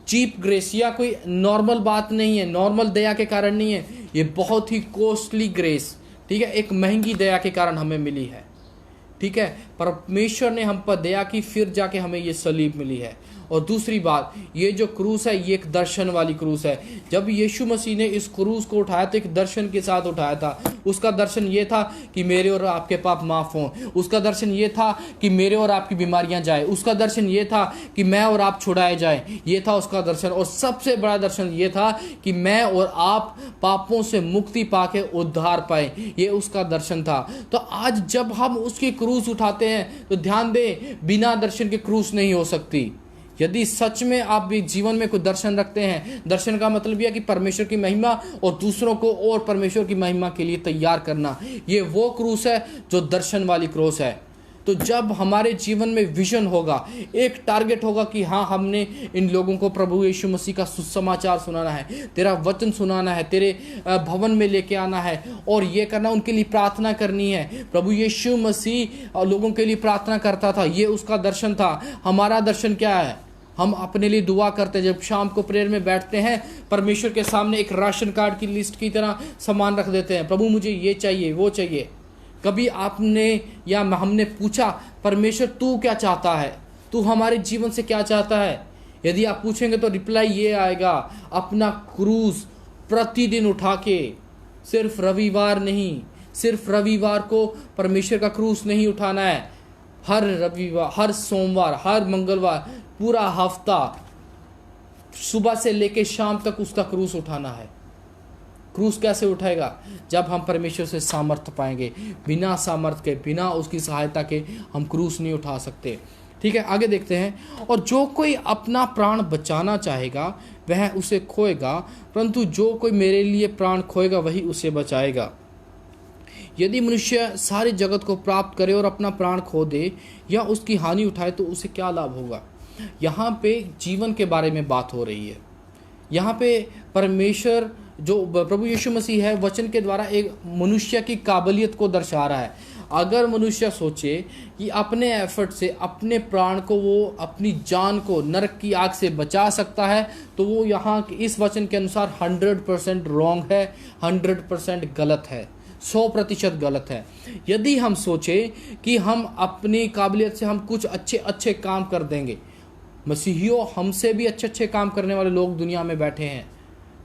चीप ग्रेस या कोई नॉर्मल बात नहीं है, नॉर्मल दया के कारण नहीं है, ये बहुत ही कॉस्टली ग्रेस, ठीक है, एक महंगी दया के कारण हमें मिली है। ठीक है, परमेश्वर ने हम पर दया की, फिर जाके हमें ये सलीब मिली है। और दूसरी बात, ये जो क्रूस है ये एक दर्शन वाली क्रूस है। जब यीशु मसीह ने इस क्रूस को उठाया तो एक दर्शन के साथ उठाया था। उसका दर्शन ये था कि मेरे और आपके पाप माफ हों, उसका दर्शन ये था कि मेरे और आपकी बीमारियां जाए, उसका दर्शन ये था कि मैं और आप छुड़ाए जाए, ये था उसका दर्शन। और सबसे बड़ा दर्शन ये था कि मैं और आप पापों से मुक्ति पाके उद्धार पाए, ये उसका दर्शन था। तो आज जब हम उसकी क्रूस उठाते हैं तो ध्यान दें, बिना दर्शन के क्रूस नहीं हो सकती। यदि सच में आप भी जीवन में कोई दर्शन रखते हैं, दर्शन का मतलब यह कि परमेश्वर की महिमा और दूसरों को और परमेश्वर की महिमा के लिए तैयार करना, ये वो क्रूस है जो दर्शन वाली क्रूस है। तो जब हमारे जीवन में विजन होगा, एक टारगेट होगा कि हाँ, हमने इन लोगों को प्रभु यीशु मसीह का सुसमाचार सुनाना है, तेरा वचन सुनाना है, तेरे भवन में लेके आना है और ये करना, उनके लिए प्रार्थना करनी है। प्रभु यीशु मसीह लोगों के लिए प्रार्थना करता था, ये उसका दर्शन था। हमारा दर्शन क्या है? हम अपने लिए दुआ करते हैं। जब शाम को प्रेयर में बैठते हैं, परमेश्वर के सामने एक राशन कार्ड की लिस्ट की तरह सामान रख देते हैं, प्रभु मुझे ये चाहिए, वो चाहिए। कभी आपने या हमने पूछा, परमेश्वर तू क्या चाहता है, तू हमारे जीवन से क्या चाहता है? यदि आप पूछेंगे तो रिप्लाई ये आएगा, अपना क्रूस प्रतिदिन उठा के, सिर्फ रविवार नहीं, सिर्फ रविवार को परमेश्वर का क्रूस नहीं उठाना है, हर रविवार, हर सोमवार, हर मंगलवार, पूरा हफ्ता सुबह से लेके शाम तक उसका क्रूस उठाना है। क्रूस कैसे उठाएगा? जब हम परमेश्वर से सामर्थ्य पाएंगे। बिना सामर्थ्य के, बिना उसकी सहायता के हम क्रूस नहीं उठा सकते। ठीक है, आगे देखते हैं। और जो कोई अपना प्राण बचाना चाहेगा वह उसे खोएगा, परंतु जो कोई मेरे लिए प्राण खोएगा वही उसे बचाएगा। यदि मनुष्य सारे जगत को प्राप्त करे और अपना प्राण खो दे या उसकी हानि उठाए तो उसे क्या लाभ होगा? यहाँ पे जीवन के बारे में बात हो रही है। यहाँ पे परमेश्वर जो प्रभु यीशु मसीह है, वचन के द्वारा एक मनुष्य की काबिलियत को दर्शा रहा है। अगर मनुष्य सोचे कि अपने एफर्ट से अपने प्राण को, वो अपनी जान को नरक की आग से बचा सकता है, तो वो यहाँ इस वचन के अनुसार 100% रॉन्ग है, 100% गलत है, 100% गलत है। यदि हम सोचें कि हम अपनी काबिलियत से हम कुछ अच्छे अच्छे काम कर देंगे, मसीहियों हमसे भी अच्छे अच्छे काम करने वाले लोग दुनिया में बैठे हैं,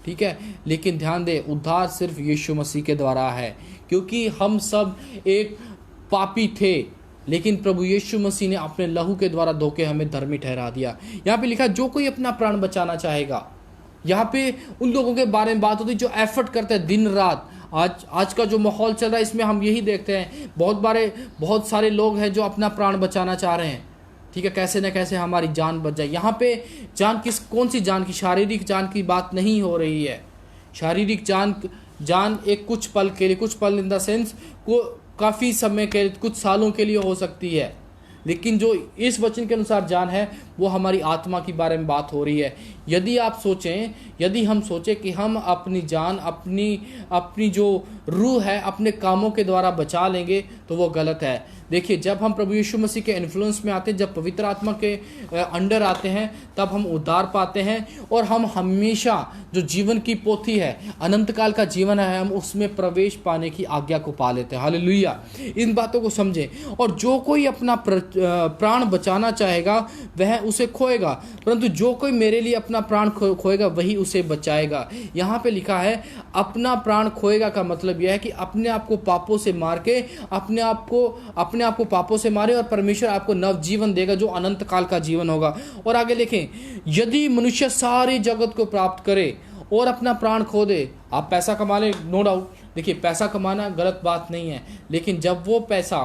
ठीक है, लेकिन ध्यान दें, उद्धार सिर्फ यीशु मसीह के द्वारा है। क्योंकि हम सब एक पापी थे, लेकिन प्रभु यीशु मसीह ने अपने लहू के द्वारा धोके हमें धर्मी ठहरा दिया। यहाँ पे लिखा जो कोई अपना प्राण बचाना चाहेगा। यहाँ पे उन लोगों के बारे में बात होती है जो एफर्ट करते हैं दिन रात। आज का जो माहौल चल रहा है इसमें हम यही देखते हैं, बहुत सारे लोग हैं जो अपना प्राण बचाना चाह रहे हैं, ठीक है, कैसे न कैसे हमारी जान बच जाए। यहाँ पे जान कौन सी जान की? शारीरिक जान की बात नहीं हो रही है। शारीरिक जान एक कुछ पल इन द सेंस को काफ़ी समय के, कुछ सालों के लिए हो सकती है, लेकिन जो इस वचन के अनुसार जान है वो हमारी आत्मा के बारे में बात हो रही है। यदि हम सोचें कि हम अपनी जान, अपनी जो रूह है अपने कामों के द्वारा बचा लेंगे तो वो गलत है। देखिए, जब हम प्रभु यीशु मसीह के इन्फ्लुएंस में आते हैं, जब पवित्र आत्मा के अंडर आते हैं, तब हम उद्धार पाते हैं और हम हमेशा जो जीवन की पोथी है, अनंत काल का जीवन है, हम उसमें प्रवेश पाने की आज्ञा को पा लेते हैं। हालेलुया। इन बातों को समझें। और जो कोई अपना प्राण बचाना चाहेगा वह उसे खोएगा, परंतु जो कोई मेरे लिए अपना प्राण खोएगा वही उसे बचाएगा। यहाँ पे लिखा है अपना प्राण खोएगा का मतलब यह है कि अपने आप को पापों से मार के, अपने आप को पापों से मारे और परमेश्वर आपको नव जीवन देगा जो अनंत काल का जीवन होगा। और आगे लिखें, यदि मनुष्य सारी जगत को प्राप्त करे और अपना प्राण खो दे। आप पैसा कमा ले, नो डाउट, देखिए पैसा कमाना गलत बात नहीं है, लेकिन जब वो पैसा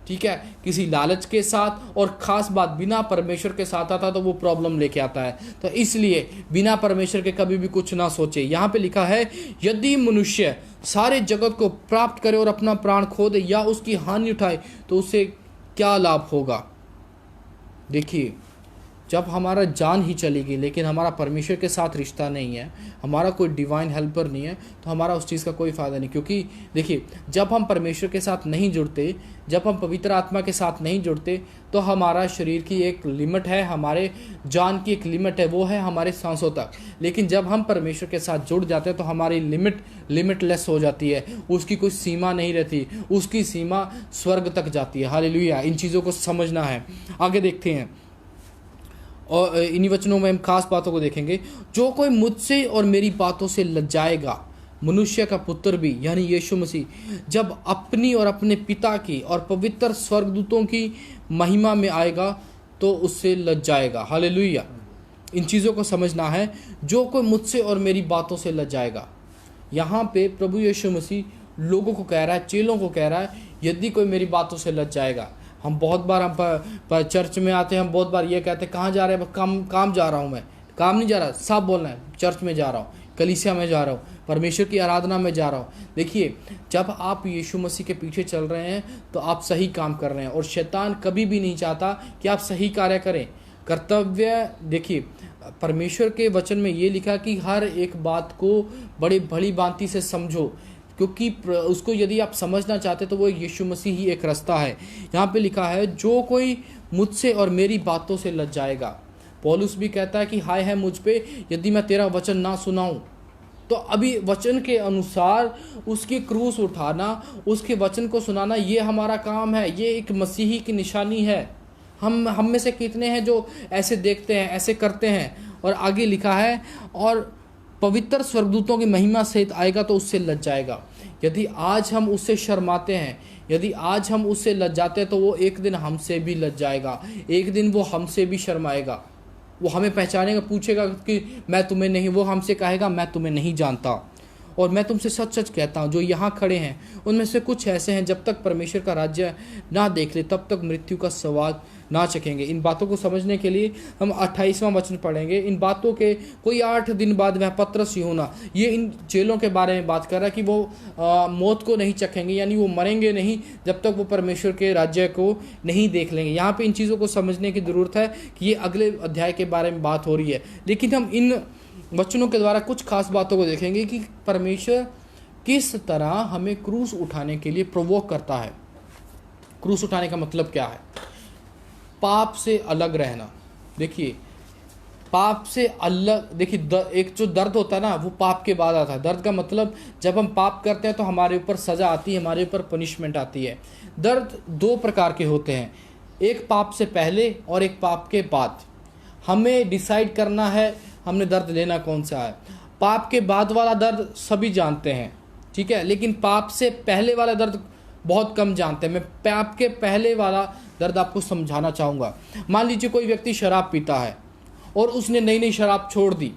ठीक है, किसी लालच के साथ, और ख़ास बात बिना परमेश्वर के साथ आता तो वो प्रॉब्लम लेके आता है। तो इसलिए बिना परमेश्वर के कभी भी कुछ ना सोचे। यहाँ पे लिखा है, यदि मनुष्य सारे जगत को प्राप्त करे और अपना प्राण खो दे या उसकी हानि उठाए तो उसे क्या लाभ होगा। देखिए, जब हमारा जान ही चलेगी लेकिन हमारा परमेश्वर के साथ रिश्ता नहीं है, हमारा कोई डिवाइन हेल्पर नहीं है, तो हमारा उस चीज़ का कोई फ़ायदा नहीं। क्योंकि देखिए, जब हम परमेश्वर के साथ नहीं जुड़ते, जब हम पवित्र आत्मा के साथ नहीं जुड़ते, तो हमारा शरीर की एक लिमिट है, हमारे जान की एक लिमिट है, वो है हमारे सांसों तक। लेकिन जब हम परमेश्वर के साथ जुड़ जाते हैं तो हमारी लिमिटलेस हो जाती है, उसकी कोई सीमा नहीं रहती, उसकी सीमा स्वर्ग तक जाती है। हालेलुया। इन चीज़ों को समझना है। आगे देखते हैं, और इन्हीं वचनों में हम खास बातों को देखेंगे। जो कोई मुझसे और मेरी बातों से लज्जाएगा, मनुष्य का पुत्र भी यानी यीशु मसीह जब अपनी और अपने पिता की और पवित्र स्वर्गदूतों की महिमा में आएगा तो उससे लज्जाएगा। हालेलुया। इन चीज़ों को समझना है। जो कोई मुझसे और मेरी बातों से लज्जाएगा, यहाँ पे प्रभु यीशु मसीह लोगों को कह रहा है, चेलों को कह रहा है, यदि कोई मेरी बातों से लज्जाएगा। हम बहुत बार हम चर्च में आते हैं, हम बहुत बार ये कहते हैं, कहाँ जा रहे हैं? काम जा रहा हूँ मैं। काम नहीं जा रहा, साफ बोलना है, चर्च में जा रहा हूँ, कलीसिया में जा रहा हूँ, परमेश्वर की आराधना में जा रहा हूँ। देखिए, जब आप यीशु मसीह के पीछे चल रहे हैं तो आप सही काम कर रहे हैं, और शैतान कभी भी नहीं चाहता कि आप सही कार्य करें। कर्तव्य, देखिए, परमेश्वर के वचन में ये लिखा कि हर एक बात को बड़ी भली भांति से समझो, क्योंकि उसको यदि आप समझना चाहते तो वो यीशु मसीह ही एक रास्ता है। यहाँ पे लिखा है, जो कोई मुझसे और मेरी बातों से लज्जाएगा। पौलुस भी कहता है कि हाय है मुझ पे यदि मैं तेरा वचन ना सुनाऊं। तो अभी वचन के अनुसार उसकी क्रूस उठाना, उसके वचन को सुनाना, ये हमारा काम है, ये एक मसीही की निशानी है। हम में से कितने हैं जो ऐसे देखते हैं, ऐसे करते हैं। और आगे लिखा है, और पवित्र स्वर्गदूतों की महिमा सहित आएगा तो उससे लज्जाएगा। यदि आज हम उससे शर्माते हैं, यदि आज हम उससे लज्जाते हैं, तो वो एक दिन हमसे भी लज्जाएगा, एक दिन वो हमसे भी शर्माएगा। वो हमें पहचानेगा, पूछेगा कि मैं तुम्हें नहीं, वो हमसे कहेगा मैं तुम्हें नहीं जानता। और मैं तुमसे सच सच कहता हूँ, जो यहाँ खड़े हैं उनमें से कुछ ऐसे हैं, जब तक परमेश्वर का राज्य ना देख ले तब तक मृत्यु का स्वाद ना चखेंगे। इन बातों को समझने के लिए हम 28वां वचन पढ़ेंगे। इन बातों के कोई 8 दिन बाद वह पत्रस यूहन्ना, ये इन चेलों के बारे में बात कर रहा है कि वो मौत को नहीं चखेंगे, यानी वो मरेंगे नहीं जब तक वो परमेश्वर के राज्य को नहीं देख लेंगे। यहाँ पे इन चीज़ों को समझने की ज़रूरत है कि ये अगले अध्याय के बारे में बात हो रही है। लेकिन हम इन वचनों के द्वारा कुछ खास बातों को देखेंगे कि परमेश्वर किस तरह हमें क्रूस उठाने के लिए प्रोवोक करता है। क्रूस उठाने का मतलब क्या है? पाप से अलग रहना। देखिए, पाप से अलग, देखिए एक जो दर्द होता है ना, वो पाप के बाद आता है। दर्द का मतलब जब हम पाप करते हैं तो हमारे ऊपर सज़ा आती है, हमारे ऊपर पनिशमेंट आती है। दर्द 2 प्रकार के होते हैं, एक पाप से पहले और एक पाप के बाद। हमें डिसाइड करना है हमने दर्द लेना कौन सा है। पाप के बाद वाला दर्द सभी जानते हैं, ठीक है, लेकिन पाप से पहले वाला दर्द बहुत कम जानते हैं। मैं पाप के पहले वाला दर्द आपको समझाना चाहूँगा। मान लीजिए कोई व्यक्ति शराब पीता है और उसने नई नई शराब छोड़ दी,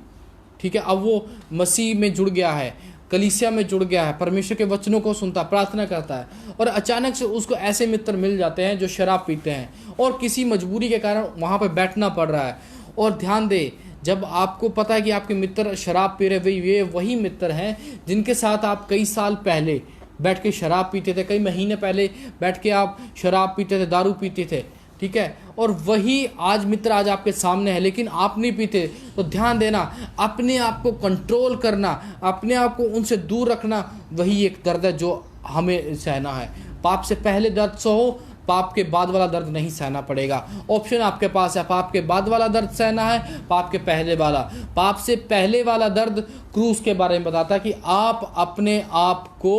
ठीक है, अब वो मसीह में जुड़ गया है, कलीसिया में जुड़ गया है, परमेश्वर के वचनों को सुनता, प्रार्थना करता है, और अचानक से उसको ऐसे मित्र मिल जाते हैं जो शराब पीते हैं और किसी मजबूरी के कारण वहाँ पर बैठना पड़ रहा है। और ध्यान दे, जब आपको पता है कि आपके मित्र शराब पी रहे, ये वही मित्र हैं जिनके साथ आप कई साल पहले बैठ के शराब पीते थे, कई महीने पहले बैठ के आप शराब पीते थे, दारू पीते थे, ठीक है, और वही आज मित्र आज आपके सामने है, लेकिन आप नहीं पीते। तो ध्यान देना, अपने आप को कंट्रोल करना, अपने आप को उनसे दूर रखना, वही एक दर्द है जो हमें सहना है। पाप से पहले दर्द सहो, पाप के बाद वाला दर्द नहीं सहना पड़ेगा। ऑप्शन आपके पास है, पाप के बाद वाला दर्द सहना है, पाप के पहले वाला। पाप से पहले वाला दर्द क्रूस के बारे में बताता है कि आप अपने आप को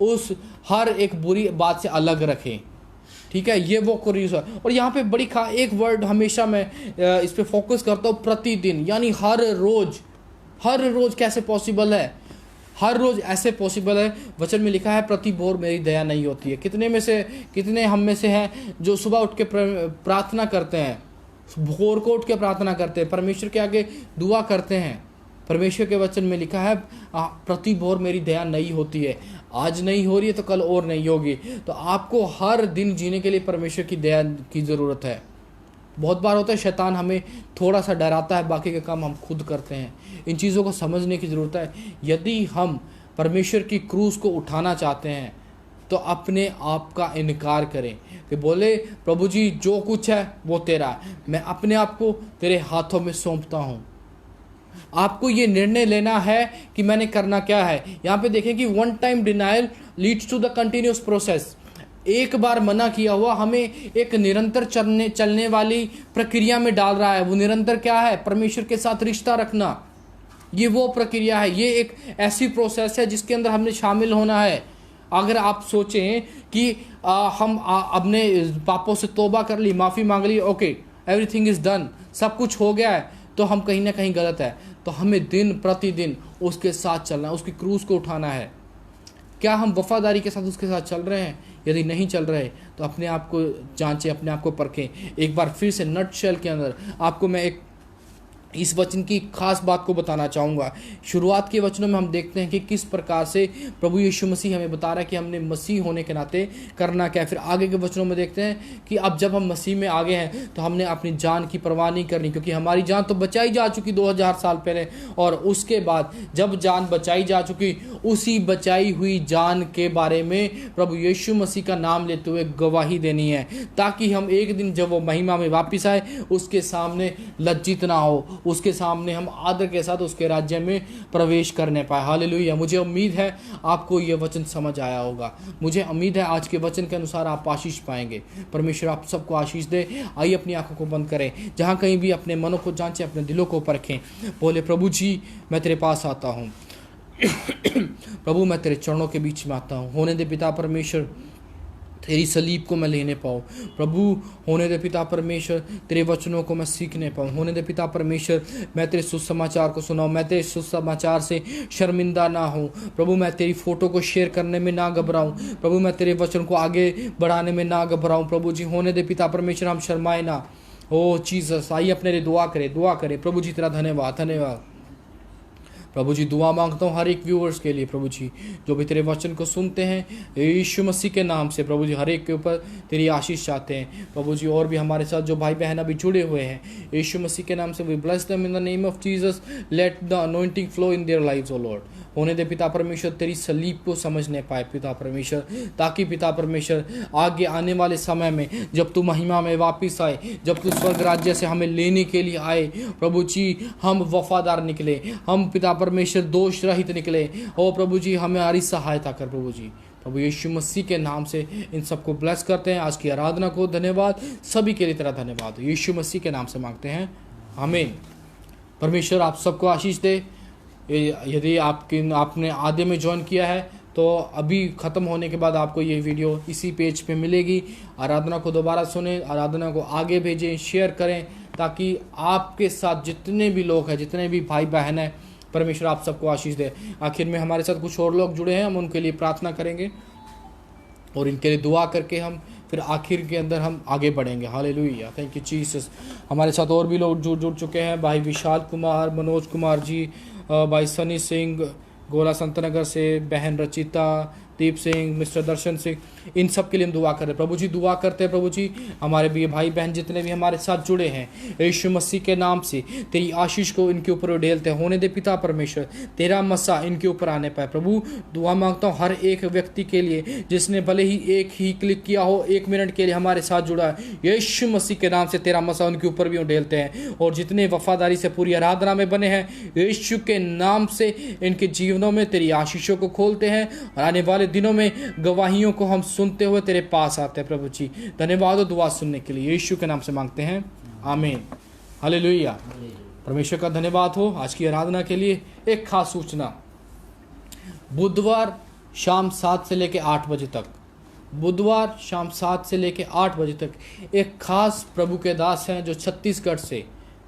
उस हर एक बुरी बात से अलग रखें, ठीक है, ये वो क्रूस है। और यहाँ पे बड़ी एक वर्ड हमेशा मैं इस पर फोकस करता हूँ, प्रतिदिन, यानी हर रोज। हर रोज कैसे पॉसिबल है? हर रोज ऐसे पॉसिबल है, वचन में लिखा है प्रति भोर मेरी दया नहीं होती है। कितने हम में से हैं जो सुबह उठ के प्रार्थना करते हैं, भोर को उठ के प्रार्थना करते हैं, परमेश्वर के आगे दुआ करते हैं, परमेश्वर के वचन में लिखा है प्रति भोर मेरी दया नई होती है, आज नहीं हो रही है तो कल और नहीं होगी। तो आपको हर दिन जीने के लिए परमेश्वर की दया की ज़रूरत है। बहुत बार होता है शैतान हमें थोड़ा सा डराता है, बाकी के काम हम खुद करते हैं। इन चीज़ों को समझने की ज़रूरत है। यदि हम परमेश्वर की क्रूस को उठाना चाहते हैं तो अपने आप का इनकार करें कि बोले प्रभु जी जो कुछ है वो तेरा है, मैं अपने आप को तेरे हाथों में सौंपता हूँ। आपको ये निर्णय लेना है कि मैंने करना क्या है। यहाँ पे देखें कि one time denial leads to the continuous process. एक बार मना किया हुआ हमें एक निरंतर चलने वाली प्रक्रिया में डाल रहा है। वो निरंतर क्या है? परमेश्वर के साथ रिश्ता रखना। ये वो प्रक्रिया है, ये एक ऐसी प्रोसेस है जिसके अंदर हमने शामिल होना है। अगर आप सोचें कि हम अपने पापों से तौबा कर ली, माफ़ी मांग ली, ओके एवरीथिंग इज़ डन, सब कुछ हो गया है, तो हम कहीं ना कहीं गलत है। तो हमें दिन प्रतिदिन उसके साथ चलना है, उसकी क्रूस को उठाना है। क्या हम वफादारी के साथ उसके साथ चल रहे हैं? यदि नहीं चल रहे तो अपने आप को जांचें, अपने आप को परखें। एक बार फिर से नटशेल के अंदर आपको मैं एक इस वचन की खास बात को बताना चाहूँगा। शुरुआत के वचनों में हम देखते हैं कि किस प्रकार से प्रभु यीशु मसीह हमें बता रहा है कि हमने मसीह होने के नाते करना क्या है। फिर आगे के वचनों में देखते हैं कि अब जब हम मसीह में आगे हैं तो हमने अपनी जान की परवाह नहीं करनी, क्योंकि हमारी जान तो बचाई जा चुकी 2000 साल पहले। और उसके बाद जब जान बचाई जा चुकी, उसी बचाई हुई जान के बारे में प्रभु यीशु मसीह का नाम लेते हुए गवाही देनी है, ताकि हम एक दिन जब वो महिमा में वापस आए उसके सामने लज्जित ना हो, उसके सामने हम आदर के साथ उसके राज्य में प्रवेश करने पाए। हालेलुया। मुझे उम्मीद है आपको यह वचन समझ आया होगा। मुझे उम्मीद है आज के वचन के अनुसार आप आशीष पाएंगे। परमेश्वर आप सबको आशीष दे। आइए अपनी आंखों को बंद करें, जहां कहीं भी अपने मनों को जांचें, अपने दिलों को परखें। बोले प्रभु जी मैं तेरे पास आता हूँ प्रभु मैं तेरे चरणों के बीच में आता हूँ। होने दे पिता परमेश्वर तेरी सलीब को मैं लेने पाऊँ। प्रभु होने दे पिता परमेश्वर तेरे वचनों को मैं सीखने पाऊँ। होने दे पिता परमेश्वर मैं तेरे सुसमाचार को सुनाऊँ, मैं तेरे सुसमाचार से शर्मिंदा ना हूँ। प्रभु मैं तेरी फ़ोटो को शेयर करने में ना घबराऊँ। प्रभु मैं तेरे वचन को आगे बढ़ाने में ना घबराऊँ। प्रभु जी होने दे पिता परमेश्वर हम शर्माए ना। ओ जीसस, आइए अपने लिए दुआ करें। प्रभु जी तेरा धन्यवाद प्रभु जी। दुआ मांगता हूँ हर एक व्यूअर्स के लिए प्रभु जी, जो भी तेरे वचन को सुनते हैं यीशु मसीह के नाम से प्रभु जी, हर एक के ऊपर तेरी आशीष चाहते हैं प्रभु जी। और भी हमारे साथ जो भाई बहन अभी जुड़े हुए हैं यीशु मसीह के नाम से, we bless them in the name of Jesus. Let the anointing flow in their lives O Lord. होने दे पिता परमेश्वर तेरी सलीब को समझने पाए पिता परमेश्वर, ताकि पिता परमेश्वर आगे आने वाले समय में जब तू महिमा में वापस आए, जब तू स्वर्ग राज्य से हमें लेने के लिए आए प्रभु जी, हम वफादार निकले, हम पिता परमेश्वर दोष रहित निकले। ओ प्रभु जी हमारी सहायता कर प्रभु जी। प्रभु यीशु मसीह के नाम से इन सबको ब्लेस करते हैं। आज की आराधना को धन्यवाद, सभी के लिए तेरा धन्यवाद यीशु मसीह के नाम से मांगते हैं, आमीन। परमेश्वर आप सबको आशीष दे। यदि आपने आधे में ज्वाइन किया है तो अभी ख़त्म होने के बाद आपको ये वीडियो इसी पेज पे मिलेगी। आराधना को दोबारा सुनें, आराधना को आगे भेजें, शेयर करें, ताकि आपके साथ जितने भी लोग हैं, जितने भी भाई बहन हैं, परमेश्वर आप सबको आशीष दे। आखिर में हमारे साथ कुछ और लोग जुड़े हैं, हम उनके लिए प्रार्थना करेंगे और इनके लिए दुआ करके हम फिर आखिर के अंदर हम आगे बढ़ेंगे। Hallelujah, thank you Jesus. हमारे साथ और भी लोग जुड़ चुके हैं, भाई विशाल कुमार, मनोज कुमार जी, भाई सनी सिंह गोला संतनगर से, बहन रचिता, दीप सिंह, मिस्टर दर्शन सिंह, इन सब के लिए हम दुआ कर रहे हैं प्रभु जी। दुआ करते हैं प्रभु जी हमारे भी भाई बहन जितने भी हमारे साथ जुड़े हैं यीशु मसीह के नाम से तेरी आशीष को इनके ऊपर उड़ेलते हैं। होने दे पिता परमेश्वर तेरा मसा इनके ऊपर आने पाए प्रभु। दुआ मांगता हूँ हर एक व्यक्ति के लिए जिसने भले ही एक ही क्लिक किया हो, 1 मिनट के लिए हमारे साथ जुड़ा है, यीशु मसीह के नाम से तेरा मसा उनके ऊपर भी उड़ेलते हैं। और जितने वफादारी से पूरी आराधना में बने हैं यीशु के नाम से इनके जीवनों में तेरी आशीषों को खोलते हैं और आने वाले दिनों में गवाहियों को हम सुनते हुए तेरे पास आते हैं प्रभु जी। धन्यवाद हो दुआ सुनने के लिए, यीशु के नाम से मांगते हैं, आमीन। हालेलुया। परमेश्वर का धन्यवाद हो। आज की आराधना के लिए एक खास सूचना, बुधवार शाम 7 से लेकर 8 बजे तक, बुधवार शाम 7 से लेकर 8 बजे तक एक खास प्रभु के दास हैं जो छत्तीसगढ़ से,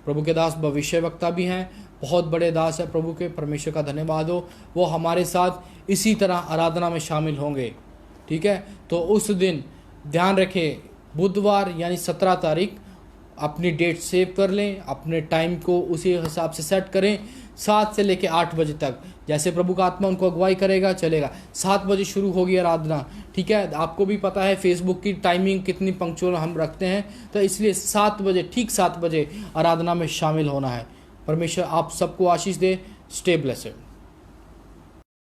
प्रभु के दास भविष्य वक्ता भी हैं, बहुत बड़े दास है प्रभु के। परमेश्वर का धन्यवाद हो, वो हमारे साथ इसी तरह आराधना में शामिल होंगे। ठीक है, तो उस दिन ध्यान रखें, बुधवार यानी 17 तारीख अपनी डेट सेव कर लें, अपने टाइम को उसी हिसाब से सेट करें। 7 से लेकर 8 बजे तक जैसे प्रभु का आत्मा उनको अगुवाई करेगा चलेगा। 7 बजे शुरू होगी आराधना, ठीक है। आपको भी पता है फेसबुक की टाइमिंग कितनी पंक्चुअल हम रखते हैं, तो इसलिए 7 बजे, ठीक 7 बजे आराधना में शामिल होना है। परमेश्वर आप सबको आशीष दे। Stay blessed.